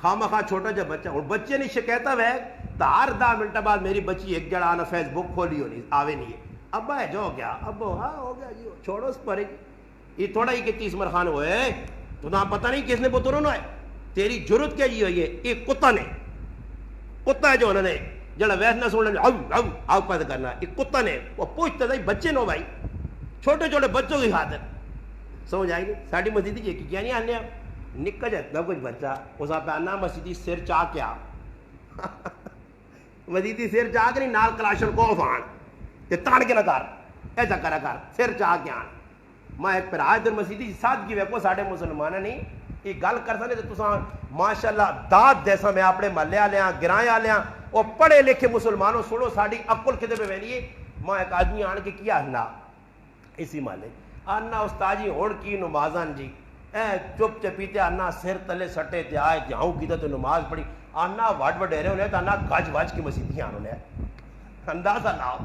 خواہ مخواہ چھوٹا جب بچہ اور بچے نہیں شکایتا وے تو ہر 10 منٹ بعد میری بچی ایک جڑا آنا فیس بک کھولی ہونی آوے نہیں ہے. ابا ہے جو ہو گیا ابو ہاں ہو گیا جی چھوڑو اس پر. یہ تھوڑا ہی کہ 30 مرخان ہوئے تو نہ پتہ نہیں کس نے پتروں ہے. تیری جرت کیا جی ہوئی ہے؟ ایک کتا نے کتا ہے جو انہوں نے جڑا ویس نہ سننے آؤ پیدا کرنا. ایک کتا نے وہ پوچھتا تھا بچے نو بھائی چھوٹے چھوٹے بچوں کی خاطر. سمجھ آئی نہیں؟ ساڑی مسجد جی کیا نہیں آنے نکا جا اتنا کچھ بچہ اس پہ آنا مسجدی سر چاہ کے آ مسجدی سر چاہ کے نہیں نال کلاشن کو فان تے تان کے نہ کر ایسا کرا کر سر چاہ کے آن. میں ایک پھر آج در مسجدی سادگی ویکو ساڑھے مسلمانہ نہیں یہ گل کر سکتے تو تساں ماشاءاللہ داد جیسا میں اپنے محلے والے گرائیں والے اور پڑھے لکھے مسلمانوں سنو ساڑی عقل کدے پہ ویلیے. میں ایک آدمی آن کے کیا آنا اسی محلے آنا استاجی ہوڑ کی نمازاں جی چپ چپیتے آنا سر تلے سٹے تے آئے جاؤں کی تو نماز پڑھی آنا وڈ وڈیرے ہونے تو آنا گج وج کی مسیحیاں ہونے اندازہ لاؤ.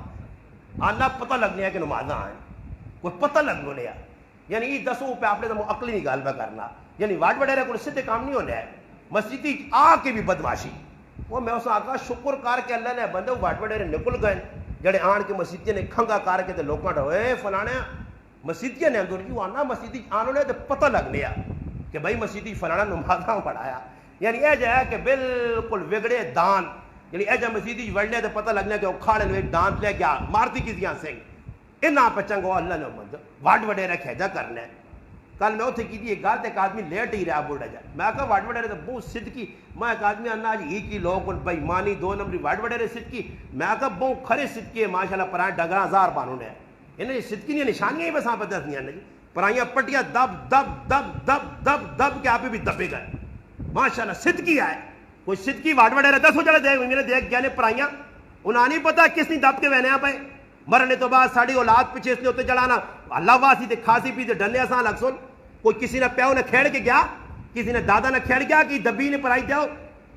آنا پتہ لگنے ہے کہ نمازاں آئیں کوئی پتہ لگ لیا. یعنی یہ دسوں پہ آپ نے تو عقلی نہیں گال پہ کرنا. یعنی وڈ وڈیرے کو سدھے کام نہیں ہونے ہے. مسجدی آ کے بھی بدماشی وہ میں اس آقا شکر کر کے اللہ نے بندے وڈ وڈیرے نکل گئے جڑے آن کے مسجدیاں نے کھنگا کر کے لوگوں نے ہوئے فلانے مسجدیاں نے اندر کیوں آنا مسجدی آنوں نے تو پتہ لگ لیا کہ بھائی مسجدی فلانا نمازاں پڑھایا. یعنی یہ جو ہے کہ بالکل وگڑے دان یعنی ایجا مسجدی وڑنے تو پتہ لگنا کہ وہ کھاڑے لوگ دان لے گیا مارتی کسیاں سنگھ انہاں پہ چنگو اللہ نے مند وڈ وڈیرے کھیجا کرنے کل میں اتنے کی ایک گل ایک آدمی لیٹ ہی رہا بوڑھا جا میں کہا وڈ وڈیرے تو بہت صدقی میں ایک آدمی آنا جی ہی کی لوگ بےمانی 2 نمبری وڈ وڈیرے صدقی میں کہا بہت کھرے صدقی ہے ماشاء اللہ پرائیں ڈگراں ہزار بانوں نے انہیں صدقی نہیں نشانیاں ہی بس آپ دس دیا جی پرائیاں پٹیاں دب دب دب دب دب دب کے آپ بھی دبے گئے ماشاء اللہ صدقی آئے کوئی صدقی وڈ وڈیرے دسو چلے دیکھ میرے دیکھ گیا نے پرائیاں انہاں نہیں پتا کس نے دب کے وینے پہ مرنے تو بعد ساڑی اولاد پیچھے اس نے ہوتے چلانا اللہ واسی تے کھاسی پی تے ڈنے آسان لگ سن کوئی کسی نے پیو نے کھیڑ کے گیا کسی نے دادا نے کھیڑ گیا کہ دبی نے پرائی دیاؤ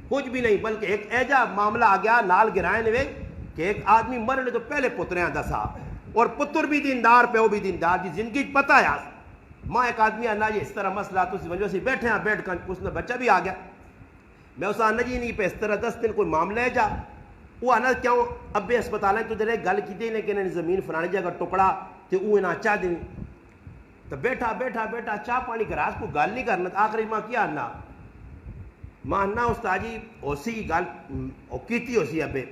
کچھ بھی نہیں بلکہ ایک ایجا معاملہ آ گیا نال گرائے نے کہ ایک آدمی مرنے تو پہلے پترے آدھا صاحب اور پتر بھی دیندار پیو بھی دیندار جی زندگی پتہ ہے ماں ایک آدمی آنا جی اس طرح مسئلہ تو اس وجہ سے بیٹھے ہیں بیٹھ کر اس نے بچہ بھی آ گیا میں اسے آنا جی نہیں پہ اس طرح 10 دن کوئی معاملہ ہے جا وہ آنا کیوں ابے اسپتال ہے تو دے گل کی دے لیکن انہیں زمین فلانی جگہ ٹکڑا تو وہ انہیں چاہ دیں تو بیٹھا بیٹھا بیٹھا چاہ پانی کرا اس کو گل نہیں کرنا آخری ماں کیا آنا ماں آنا استاد جی اسی گل کیتی اسی ابے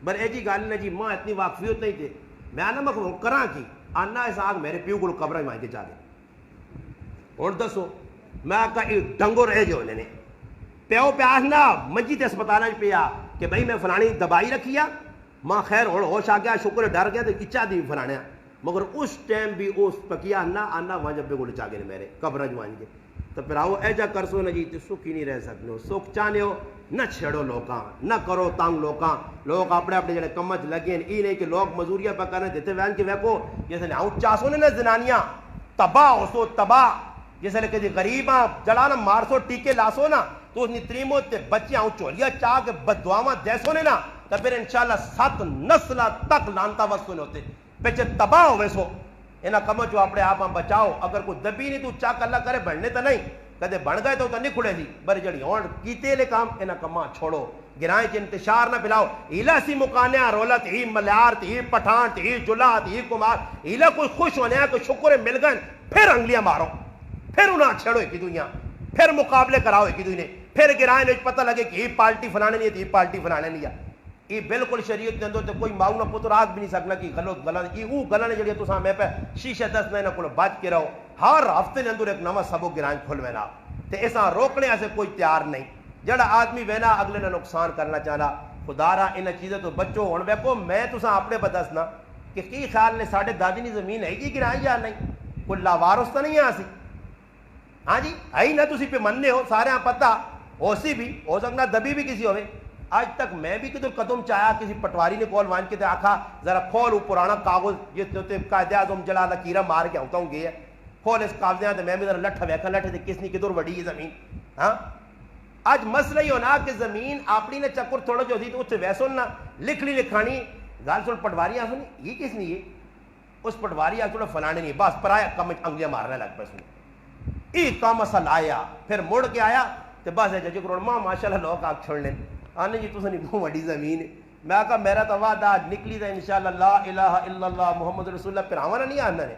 بر اے جی گل نے جی ماں اتنی واقفیت نہیں تھے میں آنا میں کراں کی آنا اس آگ میرے پیو کو قبرہ میں کے چاہ دیں اور دسو میں کہا ڈنگو رہے جو انہیں پیو پہ آسنا منجی تے اسپتال پیا کہ بھائی میں فلانی دبائی رکھی ماں خیر ہوش آ گیا شکر ڈر گیا تو اچھا دی فلانے مگر اس ٹائم بھی اس پکیا آنا وہاں جب گوڑے چاہ گئے میرے قبر جوان کے تو پھر آؤ ایجا کر سو نا جی تو سکھ ہی نہیں رہ سکتے ہو سکھ چاہنے ہو نہ چھڑو لوکاں نہ کرو تانگ لوکاں لوگ اپنے اپنے جڑے کمچ لگے ہیں نہیں کہ لوگ مزوریاں پہ کرنے دیتے وین کے ویکو جیسے آؤں چاسو نے نا زنانیاں تباہ ہو سو تباہ جیسے کہ غریباں جلانا مارسو ٹیکے لاسو نا تو اس نیتریموں تے بچے آؤں چولیاں چاہ کے بددعاواں دیسو نے نا تو پھر انشاءاللہ 7 نسلہ تک لانتا وقت ہوتے پیچھے تباہ ہوئے سو انہاں کموں جو اپنے آپ بچاؤ اگر کوئی دبی نہیں تو چاک اللہ کرے بڑھنے تو نہیں کدے بڑھ گئے تو نہیں کھڑے سی بر جڑی ہون کیتے لے کام انہاں کماں چھوڑو گرائیں چ انتشار نہ پھیلاؤ ایلا سی مکانیاں رولت ہی ملیار ہی پٹھان ہی جلات ہی کمار ایلا کوئی خوش ہونے ہیں کوئی شکر مل گئے پھر انگلیاں مارو پھر انہاں چھڑو ایک دنیا پھر مقابلے کراؤ ایک دنیا پھر گرائیں پتہ لگے کہ یہ پارٹی فلانے نہیں ہے یہ پارٹی فلانے نہیں ہے یہ بالکل شریعت کے اندر کوئی ماؤں نہ پتر آگ بھی نہیں سکنا کہ غلط غلط یہ وہ گلا نے جڑی تو میں پہ شیشے دس نہ کو بچ کے رہو ہر ہفتے کے اندر ایک نواں سبق گرائیں کھل وینا تے ایسا روکنے سے کوئی تیار نہیں جڑا آدمی وینا اگلے نے نقصان کرنا چاہنا خدا را ان چیزیں تو بچو ہوں ویکو میں تساں اپنے پہ دسنا کہ کی خیال نے ساڈے دادی کی زمین ہے جی گرائیں یا نہیں کوئی لاوارث تو نہیں ہے سی ہاں جی ہے نہ تسی پہ مننے ہو سارے پتہ ہو سی بھی ہو سکنا دبی بھی کسی ہوئے آج تک میں بھی کدھر قدم چاہیا کسی پٹواری نے کول وان کے تے آکھا ذرا کھول وہ پرانا کاغذ جس تے قائد اعظم جلال لکیرہ مار کے ہوتا ہوں گے کھول اس کاغذیاں تے میں بھی ذرا لٹھا ویکھا لٹھے تے کس نے کدھر وڈی ہے زمین ہاں آج مسئلہ ہی ہونا کہ زمین اپنی نے چکر تھوڑا جو تھی تو اس سے ویسو نہ لکھ لی لکھانی گال سن پٹواری آ سنی یہ کس نے یہ اس پٹواری آ تھوڑا فلانے نہیں بس پرایا کم انگلیاں مارنے لگ پہ سنی یہ کام اصل آیا پھر مڑ کے آیا تو بس ہے جی کروڑ ماں ماشاءاللہ لوگ آگ چھوڑ لیں آنے جی تو سنی بہت وڈی زمین ہے میں کہا میرا تو وعدہ نکلی تھا انشاءاللہ لا الہ الا اللہ محمد رسول اللہ پھر آوانا نہیں آنا نے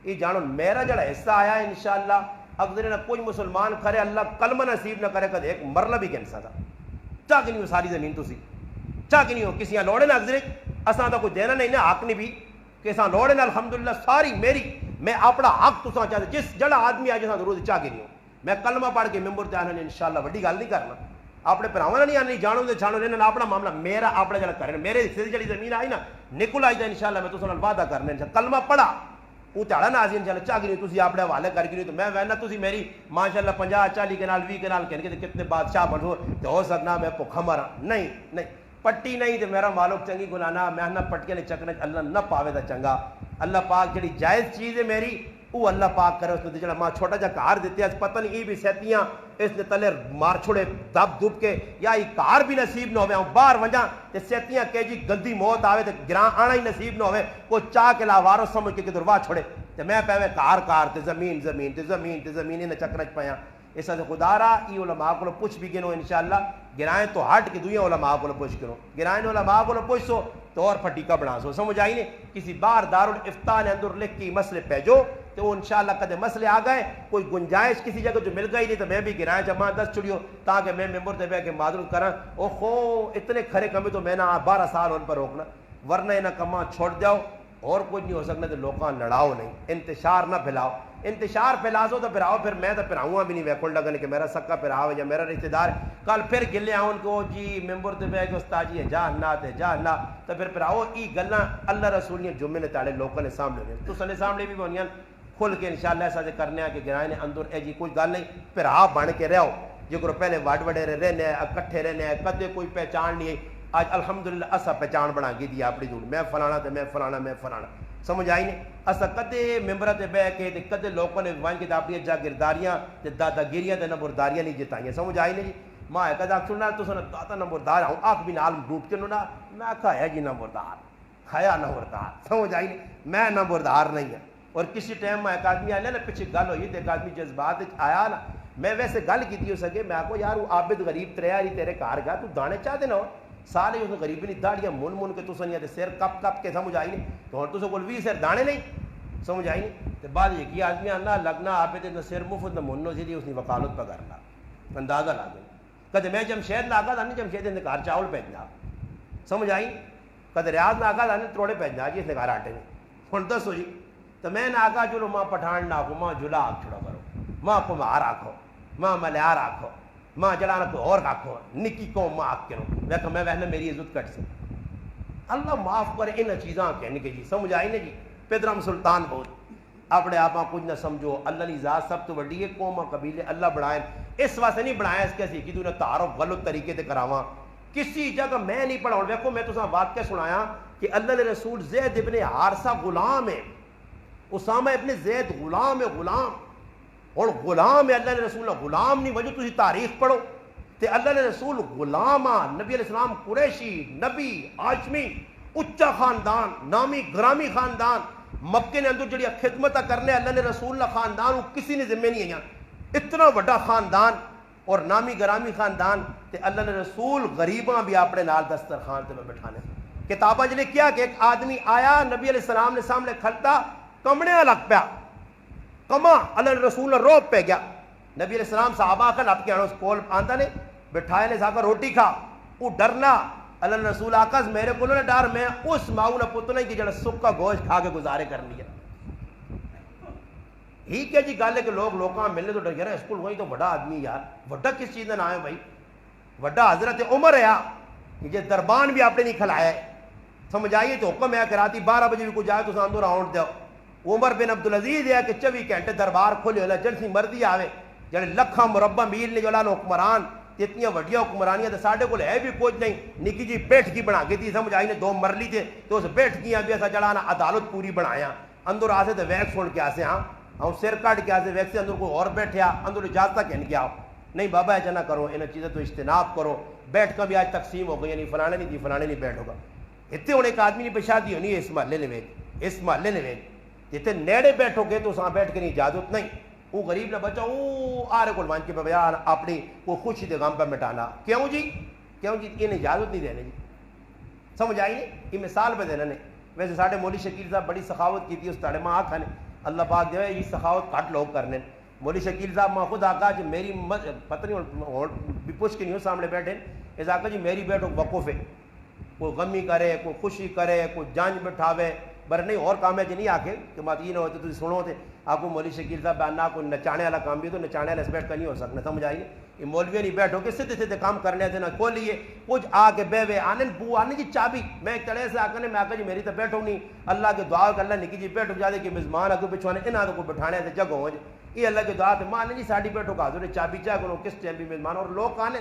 یہ جانو میرا جڑا حصہ آیا انشاءاللہ اگر نہ کوئی مسلمان کرے اللہ کلمہ نصیب نہ کرے کدے ایک مرلہ بھی کہنسا تھا چاہ کے نہیں ہو ساری زمین تو سی چاہ کے نہیں ہو کسی یہاں لوڑے نہ اگزرے اساں تو کوئی دینا نہیں نا حق نہیں بھی کہ اساں لوڑے نہ الحمدللہ ساری میری میں اپنا حق تو ساں چاہتے جس جڑا آدمی آج اساں ضرور چاہ کے نہیں ہو میں کلمہ پڑھ کے ممبر تے آنا انشاءاللہ وڈی گل نہیں کرنا اپنے پراواں نہیں آنی جانو دے چھانو لینا اپنا معاملہ میرا اپنا جڑا کرنا میرے حصے جڑی زمین آئی نا نکل آئی جائے انشاءاللہ میں تو وعدہ کرنا انشاءاللہ کلمہ پڑھا وہ تھاڑا نہ آسی انشاءاللہ چاہ گئی تسی اپنے حوالے کر گئی تو میں وینا تسی میری ماشاءاللہ 50-40 کے نال 20 کے نال کہنے کہ کتنے بادشاہ بنو تو ہو سکنا میں بھوکا مرا نہیں پٹی نہیں تو میرا مالک چنگی گنانا میں نہ پٹکے نے چکنے اللہ نہ پاوے دا چنگا اللہ پاک جڑی جائز چیز ہے میری وہ اللہ پاک کرے اس نے جڑا ماں چھوٹا جا کار دیتے اس پتہ نہیں یہ بھی سیتیاں اس نے تلے مار چھوڑے دب دب کے یا یہ کار بھی نصیب نہ ہوئے ہوں باہر وجہ تے سیتیاں کہ جی گلدی موت آوے تے گران آنا ہی نصیب نہ ہوئے کوئی چاہ کے لاوارو سمجھ کے کدھر واہ چھوڑے تے میں پہوے کار تے زمین تے زمین تے زمین نے چکرچ پایا اس سے خدا را یہ علماء کو پوچھ بھی گنو انشاءاللہ گرائیں تو ہٹ کے دویاں علماء کو پوچھ کرو گرائیں علماء کو پوچھ سو تو اور پھٹی کا بنا سو سمجھ آئی نہیں کسی بار دارالفتاء نے اندر لکھ کے مسئلے پیجو تو وہ انشاءاللہ کدے مسئلے آ گئے کوئی گنجائش کسی جگہ جو مل گئی نہیں تو میں بھی گرائیں جمع 10 چھڑیو تاکہ میں ممبر تے بیٹھ کے معذرت کرا او خو اتنے کھرے کمی تو میں نہ 12 سال ان پر روکنا ورنہ انہاں کما چھوڑ جاؤ اور کچھ نہیں ہو سکنا تو لوکاں لڑاؤ نہیں، انتشار نہ پھیلاؤ، انتشار پھیلاؤ تو پھراؤ، پھر میں تو پھراؤں گا بھی نہیں ویکھن لگن کہ میرا سکا پھراؤ یا میرا رشتہ دار کل پھر گلے آؤں کہ جی ممبر تے بیٹھ کے استاد جی جہنم تے جہنم، تو پھر پھراؤ ای گلاں اللہ رسول نے جمعے نے تاڑے لوکاں نے سامنے نے تو سنے سامنے بھی ہونیاں کھل کے انشاءاللہ ایسا کرنے ہیں کہ گرائے نے اندر اے جی کوئی گل نہیں، پھرا بن کے رہو جگر پہلے وڈ وڈیرے رہنے اکٹھے رہنے کدے کوئی پہچان نہیں ہے، آج الحمدللہ اسا پہچان بنا گئی دی اپنی جوڑ میں فلانا تے میں فلانا میں فلانا، سمجھ آئی نہیں؟ اسا کدے ممبر تے بہ کے تے کدے لوکاں نے وان کے اپنی جاگیرداریاں تے دادا گیریاں تے نمبرداریاں نہیں جتائیاں، سمجھ آئی نہیں جی؟ ماں کدا سننا تو سن دادا نمبردار ہوں آنکھ بھی نال ڈوب کے نا میں آکھا ہے جی نمبردار کھایا نمبردار، سمجھ آئی نہیں؟ میں نمبردار نہیں ہوں۔ اور کسی ٹائم میں ایک آدمی آیا نا پیچھے گل ہوئی تو ایک آدمی جذبات آیا نا، میں ویسے گل کی ہو سکے میں آخو یار وہ عابد غریب تریاری تیرے گھر گیا تو دانے چاہ دینا ہو سارے اس غریبی نہیں داڑیاں من من کے تو سنیا تے سر کپ کپ کے، سمجھ آئی نہیں؟ تو ہوں تو کول 20 سر دانے نہیں، سمجھ آئی نہیں؟ تو بعد ایک ہی آدمی آنا لگنا آپ نہ سر مفت نہ منو سی اس نے وکالت پہ کرنا اندازہ لا گیا، کدے میں جمشید نہ آگا تھا نہیں جمشید نے گھر چاول بھیجنا، سمجھ آئی؟ کدے ریاض نہ آگا تھا نہیں تروڑے بھیجنا جی اس نے گھر آٹے نہیں، ہوں دسو جی تو میں نہ آگا چلو ماں پٹھان نہ آکو ماں جلا آگ چھوڑا کرو ماں کمار آکھو ماں ملیار آکھو ماں جلانا کوئی اور آکھو نکی قوم ماں آکھ کرو میں وہنا میری عزت کٹ سی اللہ معاف کرے ان چیزاں کہنے کے جی، سمجھ آئی نا جی؟ پیدرم سلطان بہت اپنے آپ کچھ نہ سمجھو، اللہ کی ذات سب تو وڈی ہے، قوم قبیلے اللہ بڑھائے اس واسطے نہیں بڑھایا اس کے سی کہ تو انہیں تعارف غلط طریقے سے کراواں کسی جگہ میں نہیں پڑھاؤں، دیکھو میں تو واقعہ سنایا کہ اللہ نے رسول زید ابن حارثہ غلام ہے، اسامہ ابن زید غلام ہے، غلام اور غلام ہے، اللہ نے رسول غلام نہیں وجہ تسی تاریخ پڑھو تے اللہ نے رسول غلام نبی علیہ السلام قریشی نبی ہاشمی اچا خاندان نامی گرامی خاندان مکے نے اندر جڑی خدمت کرنے اللہ نے رسول اللہ خاندان کسی نے ذمہ نہیں ہے اتنا بڑا خاندان اور نامی گرامی خاندان تے اللہ نے رسول غریباں بھی اپنے نال دسترخوان تے بٹھانے کتابہ جنے کیا کہ ایک آدمی آیا نبی علیہ السلام نے سامنے کھلتا کمڑے لگ پیا کما اللہ نے رسول نے روب پہ گیا نبی علیہ السلام صحابہ آخر آپ کے آنوں کول آندہ نے بٹھائے نے ساکر روٹی کھا وہ ڈرنا اللہ نے رسول آقاز میرے کولوں نے ڈار میں اس ماؤں نے پتنا ہی کہ جڑا سکا گوشت کھا کے گزارے کرنی ہے ہی کیا جی گالے کہ لوگ لوکاں ملنے تو ڈر گیا اسکول ہوئی تو بڑا آدمی یار بڑا کس چیز نے نہ آئے بھائی بڑا حضرت عمر ہے یہ دربان بھی آپ نے نہیں کھلایا ہے سمجھ آئیے تو حکم ہے کہ راتی 12 بجے بھی کوئی جائے تو ساندو راؤنڈ دو عمر بن عبدالعزیز ہے کہ 24 گھنٹے دربار کھولے ہونا جلسی مرضی آوے جڑے لکھاں مربع میل نے جو لانو حکمران اتنی وڈیاں حکمرانیاں تو ساڈے کول ہے بھی کچھ نہیں نکی جی بیٹھ کی بنا کے تھی سمجھ آئی نے 2 مرلی تھے تو اس بیٹھ کی بھی ایسا چڑھانا عدالت پوری بنایا اندر آسے تو ویک سن کے آسے ہاں ہم سر کٹ کے آسے ویک سے اندر کوئی اور بیٹھیا اندر اجازت کہنے کے آؤ نہیں بابا ایسا نہ کرو انہیں چیزیں تو اجتناب کرو بیٹھ کر بھی آج تقسیم ہو گئی یعنی فلانے نہیں تھی فلانے نہیں بیٹھ ہوگا اتنے ہونے ایک آدمی نہیں شادی ہونی ہے اس محلے نے ویج اس محلے نے ویج جتنے نیڑے بیٹھو گے تو وہاں بیٹھ کے نہیں اجازت نہیں وہ غریب نہ بچہ وہ آرے کو مان کے بیان اپنی وہ خوشی دے غم پہ مٹانا کیوں جی انہیں اجازت نہیں دینے جی سمجھ آئی نہیں یہ مثال پہ دینا نے ویسے ساڑھے مولی شکیل صاحب بڑی سخاوت کی تھی اس تاڑے ماں آنکھا نے اللہ پاک جو ہے یہ سخاوت کٹ لوگ کرنے مولی شکیل صاحب ماں خود آقا جی میری پتہ نہیں بھی پوچھ کے نہیں ہو سامنے بیٹھے اس آقا جی میری بیٹھو وقف ہے کوئی غمی کرے کوئی خوشی کرے کوئی جانچ بٹھاوے بر نہیں اور کام ہے جی نہیں آکے کہ بات یہ نہ ہوتے تو سنو تھے آپ کو مولوی شکیل صاحب بیاننا کوئی نچانے والا کام بھی تو نچانے والا اس بیٹھ کر نہیں ہو سکنا سمجھ آئیے یہ مولوی نہیں بیٹھو کہ سیدھے سیدھے کام کرنے تھے نہ کھولیے کچھ آ کے بے آنے بو آنے جی چابی میں چڑھے سے آکر نے میں آکر جی میری تو بیٹھو نہیں اللہ کے دعا کہ اللہ نکی جی بیٹھو جاتے کہ مزمان اگر بچھوانے انہاں تو کو بٹھانے تھے جگہ ہو جائے یہ اللہ کے دعا تھے ماں نے جی ساڑھی بیٹھو کا حضور چابی چاہ کرو کس ٹائم بھی مزمان اور لوگ آنے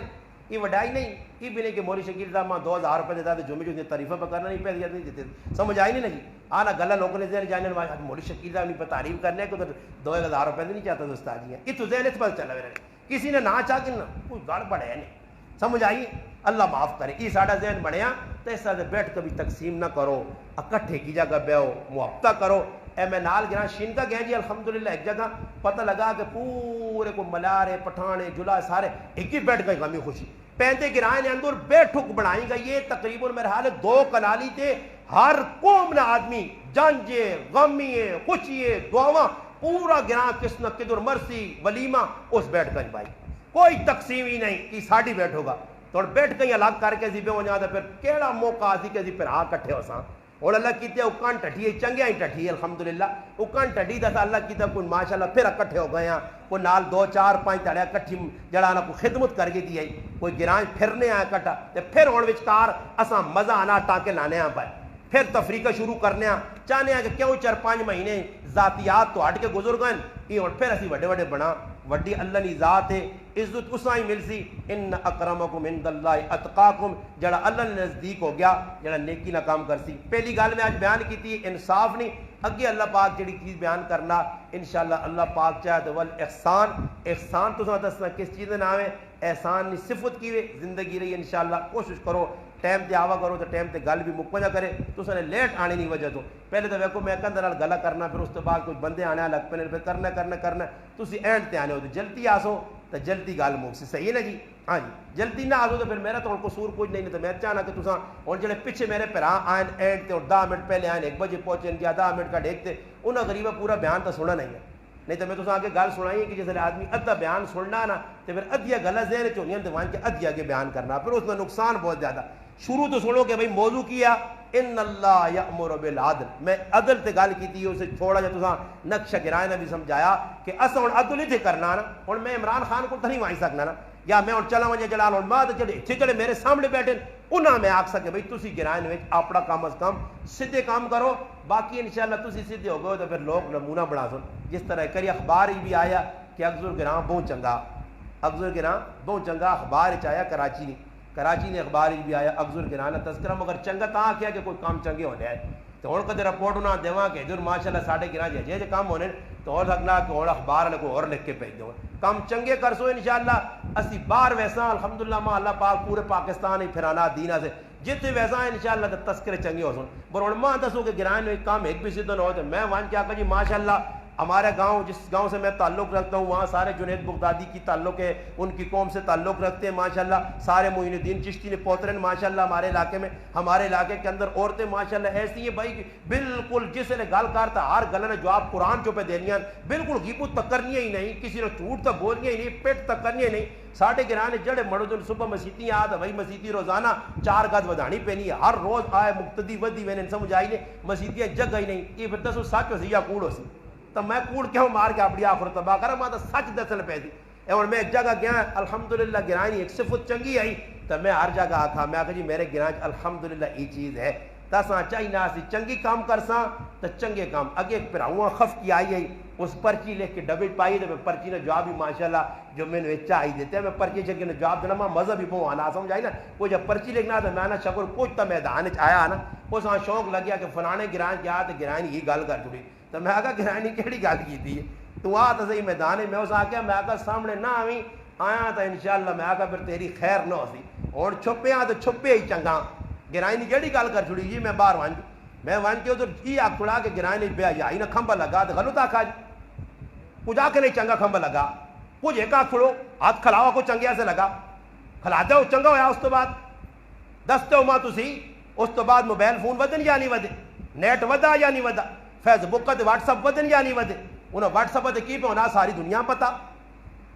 یہ وڈائی نہیں یہ بھی نہیں کہ مولی شکیل صاحب ماں 2000 روپے دیتا تھے جمعے جو تعریفہ پہ کرنا نہیں پیسے نہیں دیتے سمجھ آئی نہیں آنا گلا لوگوں نے ذہن جانے مولی شکیل صاحب نہیں تعریف کرنے کو تو 2000 روپے نہیں چاہتا تو استاد جی یہ تو ذہن اس پر چلا میرے کسی نے نہ چاہ کے کوئی گڑ بڑھے نہیں سمجھ آئیے اللہ معاف کرے یہ ساڑھا ذہن بڑھیا تو اس طرح بیٹھ کبھی تقسیم نہ کرو اکٹھے کی جگہ بیو محبتہ کرو اے میں نال گرا شین کا گیا جی الحمدللہ ایک جگہ پتہ لگا کہ پورے کو ملارے پٹھانے جلا سارے ایک ہی بیٹھ گئے غمی خوشی پینتے گرائے نے اندر بیٹھک بنائی گئی یہ تقریباً میرے حال 2 کنالی تھے ہر قوم نہ آدمی جانجے غمیے خوشیے دعاواں پورا گراں کس نہ کدھر مرسی ولیمہ اس بیٹھ گئی بھائی کوئی تقسیم ہی نہیں کہ ساڑھی بیٹھو گا تو بیٹھ گئی الگ کر کے زیبے ہو جاتا پھر کیڑا موقع آتی کہ پھر ہاں کٹھے ہو ساں اور اللہ کیتے اکان ٹٹھی ہے چنگیا ہی ٹٹھی ہے الحمدللہ اکان ٹٹھی دا اللہ کیتا کوئی ماشاءاللہ پھر اکٹھے ہو گئے ہیں کوئی نال 2 4 5 تڑیا کٹھی جڑا نا کوئی خدمت کر گئی ہے کوئی گرانج پھرنے آیا کٹا تے پھر ہون وچکار اساں مزہ آنا ٹانکے لانے آ پائے پھر تفریقہ شروع کرنے آ چاہنے کہ کیوں 4-5 مہینے ذاتیات تو ہٹ کے گزر گئے یہ ہن پھر اسی وڈے وڈے بنا وڈی اللہ دی ذات ہے عزت اساں ہی ملسی ان اکرمکم عند اللہ اتقاکم جڑا اللہ نے نزدیک ہو گیا جڑا نیکی نہ کام کرسی پہلی گل میں آج بیان کی انصاف نہیں اگے اللہ پاک جڑی چیز بیان کرنا انشاءاللہ اللہ پاک چاہے تو احسان احسان تو دسنا کس چیز کا نام ہے احسان کی صفت کی زندگی رہی انشاءاللہ کوشش کرو ٹائم تے آوا کرو تو ٹائم تے گل بھی مک نہ کرے تو سنے لیٹ آنے نہیں وجہ تو پہلے تو ویکو میں کندر نال گلا کرنا پھر اس تو بعد کچھ بندے آنے لگ پے پھر کرنا تسی اینڈ تے آنے ہو تو جلدی آسو تو جلدی گل مک سی صحیح ہے نا جی ہاں جی جلدی نہ آسو تو پھر میرا تو قصور کچھ نہیں تو میں چاہنا کہ تساں ہن جڑے پیچھے میرے بھرا آئیں اینڈ تے اور 10 منٹ پہلے آئیں 1 بجے پہنچے یا 10 منٹ کا ڈیکتے انہاں غریبا پورا بیان تو سنا نہیں ہے نہیں تو میں تو آگے گل سنائی ہے کہ جس آدمی ادھا بیان سننا نا تو پھر ادھیا گلا ذہن چ ہونی تو وہاں کے ادھی آگے بیان کرنا پھر اس میں نقصان بہت زیادہ شروع تو سنو کہ بھائی موضوع کیا ان اللہ یأمر بالعدل میں عدل تے گل کی اسے تھوڑا جا تساں نقشہ گرائے نے بھی سمجھایا کہ اسا ہن عدل ہی تے کرنا نا ہن میں عمران خان کو تو نہیں وائ سکنا نا یا میں ہن چلا وجہ جلال ہن ماں تے جڑے میرے سامنے بیٹھے انہاں میں آکھ سکے بھائی تسی گرائے وچ اپنا کام از کم سیدھے کام کرو باقی انشاءاللہ تسی سیدھے ہو گئے تو پھر لوگ نمونہ بنا سن جس طرح کری اخبار ہی بھی آیا کہ افضل گراں بہت چنگا افضل گراں بہت چنگا اخبار چ آیا کراچی نے اخبار ہی بھی آیا افضل گراں تذکرہ مگر چنگا تاں کیا کہ کوئی کام چنگے ہونے آئے تو ہن کدے رپورٹ نہ دیواں کہ حضور ماشاءاللہ ساڈے گراں جے کام ہونے تو ہو سکنا کہ ہن اخبار والے کو اور لکھ کے بھیج دو کام چنگے کر سو انشاءاللہ اسی باہر ویسا الحمدللہ ما اللہ پاک پورے پاکستان ہی پھرانا دینہ سے جتنے ویسا انشاءاللہ تے تذکرے چنگے ہو سن پر ہن ماں دسو کہ گراں میں کام ایک بھی سیدھا نہ ہو تو میں وہاں کیا کہ جی ماشاءاللہ ہمارے گاؤں جس گاؤں سے میں تعلق رکھتا ہوں وہاں سارے جنید بغدادی کی تعلق ہے ان کی قوم سے تعلق رکھتے ہیں ماشاءاللہ سارے معین الدین چشتی نے پوترن ماشاءاللہ ہمارے علاقے میں ہمارے علاقے کے اندر عورتیں ماشاءاللہ ایسی ہیں بھائی بالکل جس نے گل کرتا ہر گل نے جواب قرآن چو پہ دینیاں بالکل غیبت تک کرنی ہی نہیں کسی نے جھوٹ تک بولنی ہی نہیں پیٹ تک کرنی ہی نہیں ساڑھے گرانے جڑے مرد صبح مسیتی آتا بھائی مسیتی روزانہ 4 گز ودھانی پینی ہے ہر روز آئے مقتدی ودی میں نے سمجھ آئی نہیں مسیتیاں جگ گئی نہیں یہ پھر دسو سچ ہو سی یا کوڑ ہو سی تو میں کوڑ کیوں مار کے اپنی آخر تباہ کرا میں تو سچ دسن پہ دی اور میں ایک جگہ گیا الحمدللہ گرانی ایک صفت چنگی آئی تو میں ہر جگہ آکھا میں آکھا جی میرے گرانچ الحمدللہ یہ چیز ہے تاساں چاہی نہ سی چنگی کام کرساں تو چنگے کام اگے پراؤں خف کی آئی ہے اس پرچی لکھ کے ڈبے پائی تو میں پرچی نے جواب بھی ماشاءاللہ جو میں نے چاہی دیتے ہیں میں پرچی چکے نے جواب دینا مذہب بھی بہت آنا سمجھ آئی نا وہ جب پرچی لکھنا تو میں نا شکر کچھ تو میدان آیا نا اس ہاں شوق لگیا کہ فلانے گران کیا تو گرانی یہ گل کر چھوڑی تو میں آگا گرانی کیڑی گل کی تھی تو آ تو صحیح میدان ہے میں اس آ کے میں آگا سامنے نہ آئیں آیا تو انشاءاللہ میں آگا پھر تیری خیر نہ ہو سی اور چھپے ہاں تو چھپے ہی چنگا گرانی کیڑی گل کر چھوڑی جی میں باہر وانج میں وانج کے ادھر جی آپ چھوڑا کہ گرانی بے آئی نہ کھمبا لگا تو غلط آکھا جی کچھ آ کے نہیں چنگا کھمبا لگا کچھ ایک آنکھ چھوڑو ہاتھ کھلاوا کو چنگیا سے لگا کھلاتے ہو چنگا ہویا اس تو بعد دستے ہو ماں تسی اس تو بعد موبائل فون ودن یا نہیں ودے نیٹ ودا یا نہیں ودا فیس بک کا واٹس اپ ودن یا نہیں ودے انہیں واٹس اپ کی پہ ہونا ساری دنیا پتا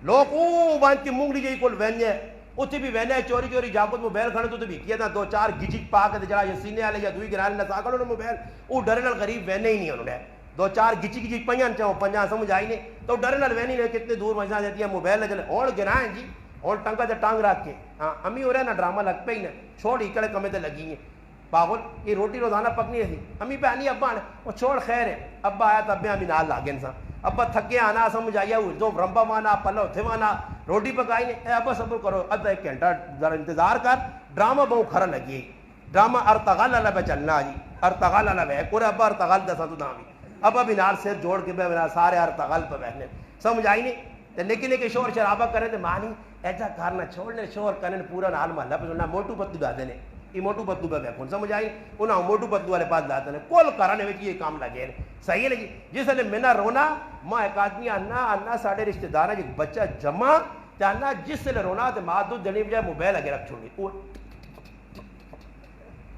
لوگ او وان کی مونگلی جی کول وینے اتھی بھی وینے چوری چوری جاکت موبائل کھڑے تو بھی کیا تھا 2-4 گجک پا کے جڑا یہ سینے والے یا دوئی گرانے نسا کھڑے موبائل وہ ڈرے نال غریب وینے ہی نہیں انہوں نے 2-4 گجک پہیاں چاہو پنجاں سمجھ آئی نہیں تو ڈرے نال وینے نہیں کتنے دور مجھا دیتی ہے موبائل نہ چلے اور گرائیں جی اور ٹنگا تے ٹانگ رکھ کے ہاں امی ہو رہا نا ڈرامہ لگ پہ ہی نا چھوڑ ہی کڑے کمے تے لگی ہیں پاگل یہ روٹی روزانہ پکنی تھی امی پہ آنی ابا نے وہ چھوڑ خیر ہے ابا آیا تو ابے امی نال لاگے انسان ابا تھکے آنا سمجھ آیا جو رمبا مانا پلو تھے مانا روٹی پکائی نے اے ابا صبر کرو ادھا 1 گھنٹہ ذرا انتظار کر ڈرامہ بہت کھرا لگی ڈرامہ ارتغال اللہ پہ چلنا جی ارتغال اللہ پہ پورے ابا ارتغال دسا تو دامی ابا بھی نال سے جوڑ کے بے بنا سارے ارتغال پہ بیٹھنے سمجھ آئی نہیں لیکن کہ شور شرابہ کرے تو مانی ایسا کرنا چھوڑنے شور کرنے پورا نال محلہ پہ سننا موٹو پتلو دے دینے یہ موٹو پتلو پہ بیٹھن سمجھ آئی انہاں موٹو پتلو والے پاس لاتے ہیں کول کرانے میں یہ کام لگے صحیح ہے لگی جس نے میں نہ رونا ماں ایک آدمی آنا ساڑھے رشتہ دار ہے بچہ جمع چاہنا جس نے رونا تو ماں دودھ دینے بجائے موبائل اگے رکھ چھوڑی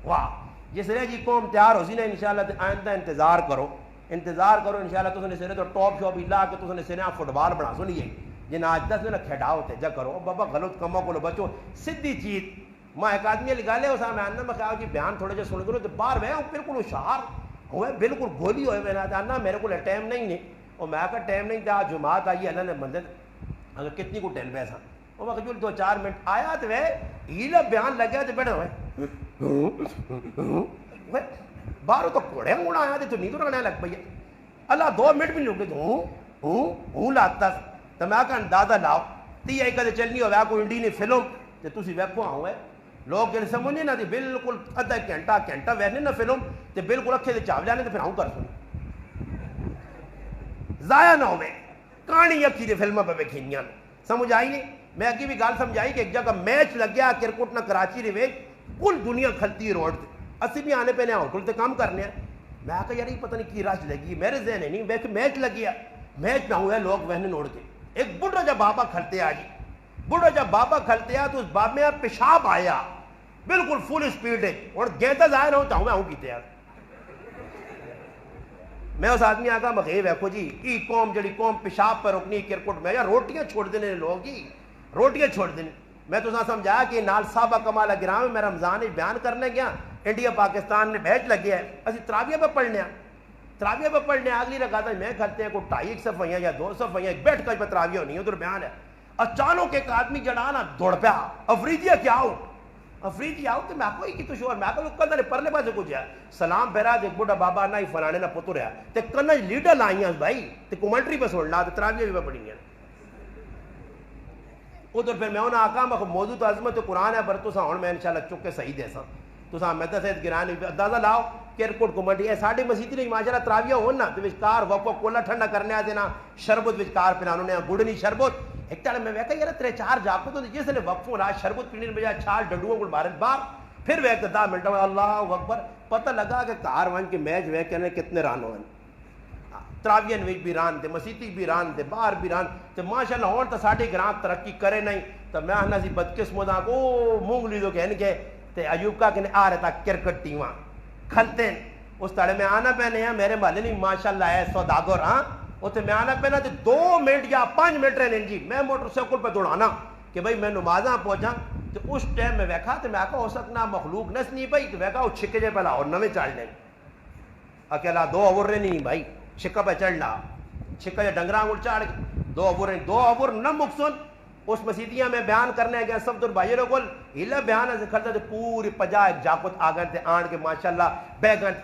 واہ جس نے جی قوم تیار ہو سی نا انشاءاللہ آئندہ انتظار کرو انشاءاللہ تو نے سنے تو ٹاپ شاپ لا کے تو نے سنے فٹ بال بنا سنیے جن آج 10 دن کھیڈا ہوتے جا کرو بابا غلط کموں کو بچو سیدھی چیز میں ایک آدمی لگا لے اس میں آنا میں کہا جی بیان تھوڑے جے سن کرو تو باہر میں بالکل ہوشیار ہوئے بالکل گولی ہوئے میں آنا میرے کو ٹائم نہیں اور میں کہا ٹائم نہیں تھا جماعت آئی اللہ نے مندر اگر کتنی کو ٹیل پیسہ وہ میں کہا 2-4 منٹ آیا تو وہ ہیلا بیان لگ گیا تو بیٹھا ہوئے باہر تو کوڑے ہونا آیا تو نہیں تو رکھنے لگ پئی اللہ 2 منٹ بھی نہیں رکے ہوں لاتا تو میں کہا اندازہ لاؤ تی ایک کدے چلنی ہو کوئی انڈینی فلم تو تسی ویکھو آؤں ہے لوگ جن سمجھنے نہ بالکل ادھا گھنٹہ ویسنے نہ فلم تو بالکل اکھے دے چاولے آنے تو پھر آؤں کر سنی ضائع نہ ہوئے کہانی اکھی دے فلمہ پہ کھینیاں سمجھ آئی نہیں میں اگی بھی گال سمجھائی کہ ایک جگہ میچ لگ گیا کرکٹ نہ کراچی دے ویچ کل دنیا کھلتی روڈ تے اسی بھی آنے پہنے ہوٹل تے کام کرنے ہیں میں کہا یار یہ پتہ نہیں کی راش لگی میرے ذہن ہے نہیں ویک میچ لگ گیا میچ نہ ہوئے لوگ وہنے نوڑ کے ایک بڑھا جب بابا کھلتے آ جی بڑھا جب بابا کھلتے آ تو اس باب میں پیشاب آیا بالکل فل سپیڈ ہے اور گینتا ظاہر ہوں چاہوں میں ہوں کیتے ہیں میں اس آدمی آگا مغیب ہے کو جی ای قوم جڑی قوم پیشاب پر رکنی کرکٹ میں یا روٹیاں چھوڑ دینے لوگ جی روٹیاں چھوڑ دینے میں تو سمجھایا کہ نال صحابہ کمال گرام میں رمضان بیان کرنے گیا انڈیا پاکستان میں بیچ لگ گیا ہے اسی تراویہ پہ پڑھنے اگلی رکعت میں کھلتے ہیں کوئی 2.5 صفحیاں یا 2 صفحیاں بیٹھ کر پہ تراویہ ہونی ادھر بیان ہے اچانک ایک آدمی جڑانا دوڑ پیا افریدیہ کیا ہو افریدی آؤ تو میں کوئی کی تو شور میں کو کدھر نے پرلے پاسے کچھ ہے سلام پھیرا تے بوڑھا بابا نہ ہی فلانے نہ پتر ہے تے کنج لیڈر لائیاں بھائی تے کومنٹری پہ سننا تے تراویہ بھی پڑھی ہیں ادھر پھر میں انہاں آقا میں موضوع تو عظمت قرآن ہے پر تو سا ہن میں انشاءاللہ چک کے صحیح دے سا تو سا میں تے سید گرانی اندازہ لاؤ کرکٹ کومنٹری ہے ساڈے مسجد نہیں ماشاءاللہ تراویہ ہون نا تے وچکار وقو کولا ٹھنڈا کرنے آ دینا شربت وچکار پلانے نے گڑنی شربت ایک تڑے میں ویکھا یار 3-4 جاکو تو جس نے وقفوں رات شربت پینے بجائے چھال ڈڈووں کو مارن بار پھر ویکھ 10 منٹ میں اللہ اکبر پتہ لگا کہ کار ون کے میچ ویکھ کے کتنے رن ہوئے تراویہ وچ بھی رن تے مسیتی بھی رن تے باہر بھی رن تے ماشاءاللہ ہون تے ساڈے گراں ترقی کرے نہیں تے میں ہنا سی بدقسمتاں کو مونگلی تو کہن کے تے ایوب کا کنے آ رہتا کرکٹ ٹیواں کھلتے اس تڑے میں آنا پہنے ہیں میرے محلے نہیں ماشاءاللہ ہے سوداگر ہاں اتنے میں آنا پہنا تو 2 منٹ یا 5 منٹ رہنے جی میں موٹر سائیکل پہ دوڑانا کہ بھائی میں نمازاں پہنچا تو اس ٹائم میں ویکھا تو میں کہا ہو سکنا مخلوق نس نہیں بھائی تو ویکھا وہ چھکے جے پہلا اور نویں چڑھ لیں اکیلا 2 اوور نہیں بھائی چھکا پہ چڑھ لا چھکا جے ڈنگراں گل چڑھ 2 اوور 2 اوور نہ مقصود اس مسیدیاں میں بیان کرنے گیا سب در بھائی کو ہلا بیان سے کھلتا تو پوری 50 جاکت آگن تے آن کے ماشاءاللہ بیگن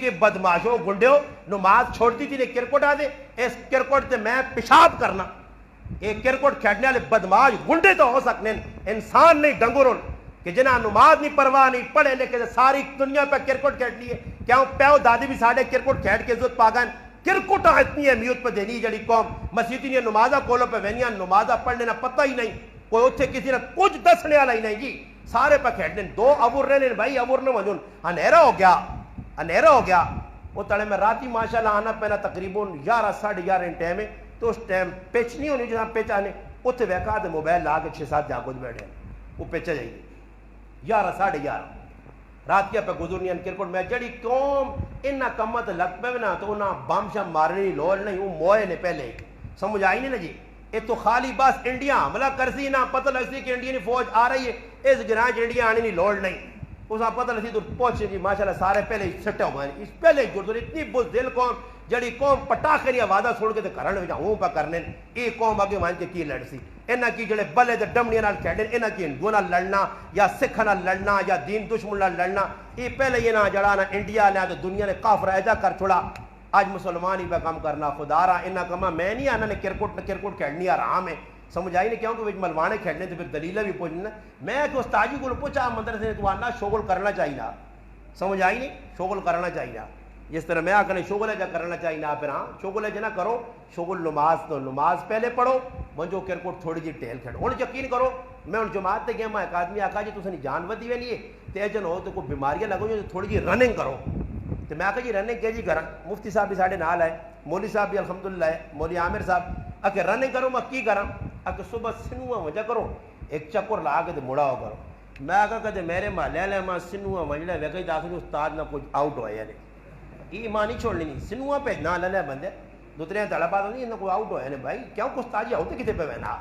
کی بدماشو گنڈیو نماز چھوڑتی تھی نے کرکٹ آ دے اس کرکٹ تے میں پیشاب کرنا ایک کرکٹ کھیڑنے والے بدماش گنڈے تو ہو سکنے انسان نہیں ڈنگرون کہ جنہاں نماز نہیں پرواہ نہیں پڑھے لکھے ساری دنیا پہ کرکٹ کھیڑنی ہے کیوں پیو دادی بھی ساڑھے کرکٹ کھیڑ کے عزت پاگن کرکٹ اتنی اہمیت پہ دینی جڑی قوم مسیدی نے نمازہ کولو پہ وینیاں نمازہ پڑھنے نہ پتہ ہی نہیں کوئی اتھے کسی نے کچھ دسنے والا ہی نہیں جی سارے پہ کھیڑنے 2 اوور رہنے بھائی اوور نہ وجون انہیرا ہو گیا وہ تڑے میں راتی ماشاءاللہ آنا پہنا تقریباً 11-11:30 ٹائم ہے تو اس ٹائم پیچ نہیں ہونی جہاں پیچ آنے اتھے ویکا دے موبائل لا کے 6-7 جاگو بیٹھے وہ پیچا جائیے 11-11:30 رات کیا پہ گزرنی کرکٹ میں جڑی قوم انہا کمت لگ پہ نا تو انہا بم شم مارنی لول نہیں وہ موئے نے پہلے سمجھ آئی نہیں نا جی یہ تو خالی بس انڈیا حملہ کرسی نہ پتہ لگسی کہ انڈیا فوج آ رہی ہے اس گرانچ انڈیا آنے نہیں لوڑ نہیں اس کا پتہ لگسی تو پہنچے جی ماشاءاللہ سارے پہلے ہی سٹے ہوئے اس پہلے ہی جڑ اتنی بزدل قوم جڑی قوم پٹاخے یا وعدہ چھوڑ کے تے کرن وچ ہوں پہ کرنے یہ قوم اگے مان کے کی لڑسی انہاں کی جڑے بلے تے ڈمڑیاں نال کھیڈن انہاں کی ہندوؤں نال لڑنا یا سکھاں نال لڑنا یا دین دشمن نال لڑنا یہ پہلے یہ نہ جڑا نا انڈیا نے تو دنیا نے کافر ایجا کر چھوڑا آج مسلمان ہی پہ کام کرنا خدا رہا انہاں کما میں نہیں آنا نے کرکٹ کھیلنی آرام ہے سمجھ آئی نہیں کیونکہ ملوانے کھیلنے تو پھر دلیلہ بھی پوچھنا میں تو استاجی کو پوچھا مدرسے تو آنا شغل کرنا چاہیے سمجھ آئی نہیں شغل کرنا چاہیے جس طرح میں آکنے شغل ہے جا کرنا چاہیے پھر ہاں شغل ہے جنا کرو شغل نماز تو نماز پہلے پڑھو منجو کرکٹ تھوڑی جی ٹہل کھیڑو ہوں یقین کرو میں ان جماعت تے گیا میں ایک آدمی آکھا جی تسیں جان ودی وینی ہے تیجن ہو تو کوئی بیماریاں لگو جو تھوڑی جی رننگ کرو تو میں آکھا جی رننگ کیا جی کرا مفتی صاحب بھی ساڑھے نال ہے مولوی صاحب بھی الحمدللہ ہے مولوی عامر صاحب آکے رننگ کرو میں کی کرا آکے صبح سنوہ وجہ کرو ایک چکر لا کے مڑا ہو کرو میں آکھا کہ میرے محلے لے میں سنوہ وجہ ویکھے داخل استاد نہ کچھ آؤٹ ہوئے یعنی یہ ماں نہیں چھوڑنی نہیں سنوہ پہ نہ لے بندے دوسرے تڑا بات نہیں انہوں کو آؤٹ ہوئے بھائی کیوں کچھ تاجی ہوتے کتے پہ وینا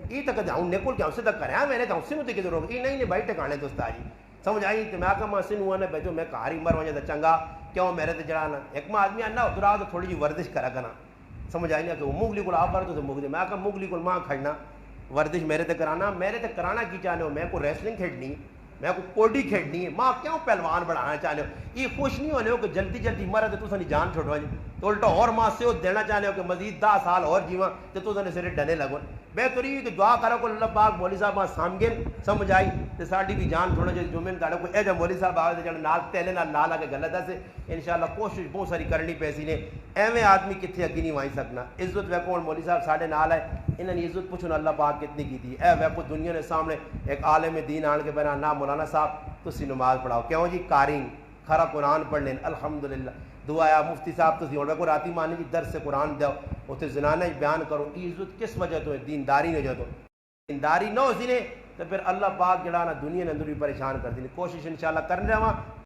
یہ تک جاؤں نکل کے ہم سے تک کریں میں نے تو سے کدھر روک یہ نہیں بھائی ٹکانے تو استاد جی سمجھ آئی تو میں آخا مسن ہوا نے بیٹھو میں کاری مر وجہ تو چنگا کیوں میرے تو جڑانا ایک میں آدمی آنا ادھر تو تھوڑی جی ورزش کرا کرنا سمجھ آئی نہیں کہ وہ مغلی کو آپ تو مغلی میں آخا مغلی کو ماں کھڑنا ورزش میرے تے کرانا کی چاہنے ہو میں کو ریسلنگ کھیڈنی میں کو کوڈی کھیڈنی ہے ماں کیوں پہلوان بڑھانا چاہنے ہو یہ خوش نہیں ہونے ہو کہ جلدی جلدی مرے تو سنی جان چھوڑوا جی تو الٹا اور ماں سے دینا چاہنے ہو کہ مزید 10 سال اور جیواں تو سنے سرے ڈنے لگو بہتری ہے کہ دعا کرو کو اللہ پاک مولوی صاحب سامگے سمجھ آئی تو ساڑی بھی جان تھوڑا جی جمعے میں کو اے جب مولوی صاحب آئے جڑا نال تیلے نال آگے غلط ہے سے انشاءاللہ کوشش بہت ساری کرنی پیسی نے ایویں آدمی کتنے اگی نہیں وائیں سکنا عزت ویکو مولوی صاحب ساڑھے نال ہے انہوں نے عزت پوچھو اللہ پاک کتنی کی تھی اے ویکو دنیا نے سامنے ایک عالم دین آن کے بنا نہ مولانا صاحب تسی نماز پڑھاؤ کیوں جی قارئ کھرا قرآن پڑھ لین الحمدللہ دعا مفتی صاحب تسی اور کو راتی مانی جی درس سے قرآن دو اتنے زنانہ بیان کرو یہ عزت کس وجہ تو ہے دینداری نے جو تو دینداری نہ ہو سی نے تو پھر اللہ پاک جڑا نا دنیا نے اندر بھی پریشان کر دی کوشش انشاءاللہ کرنے رہا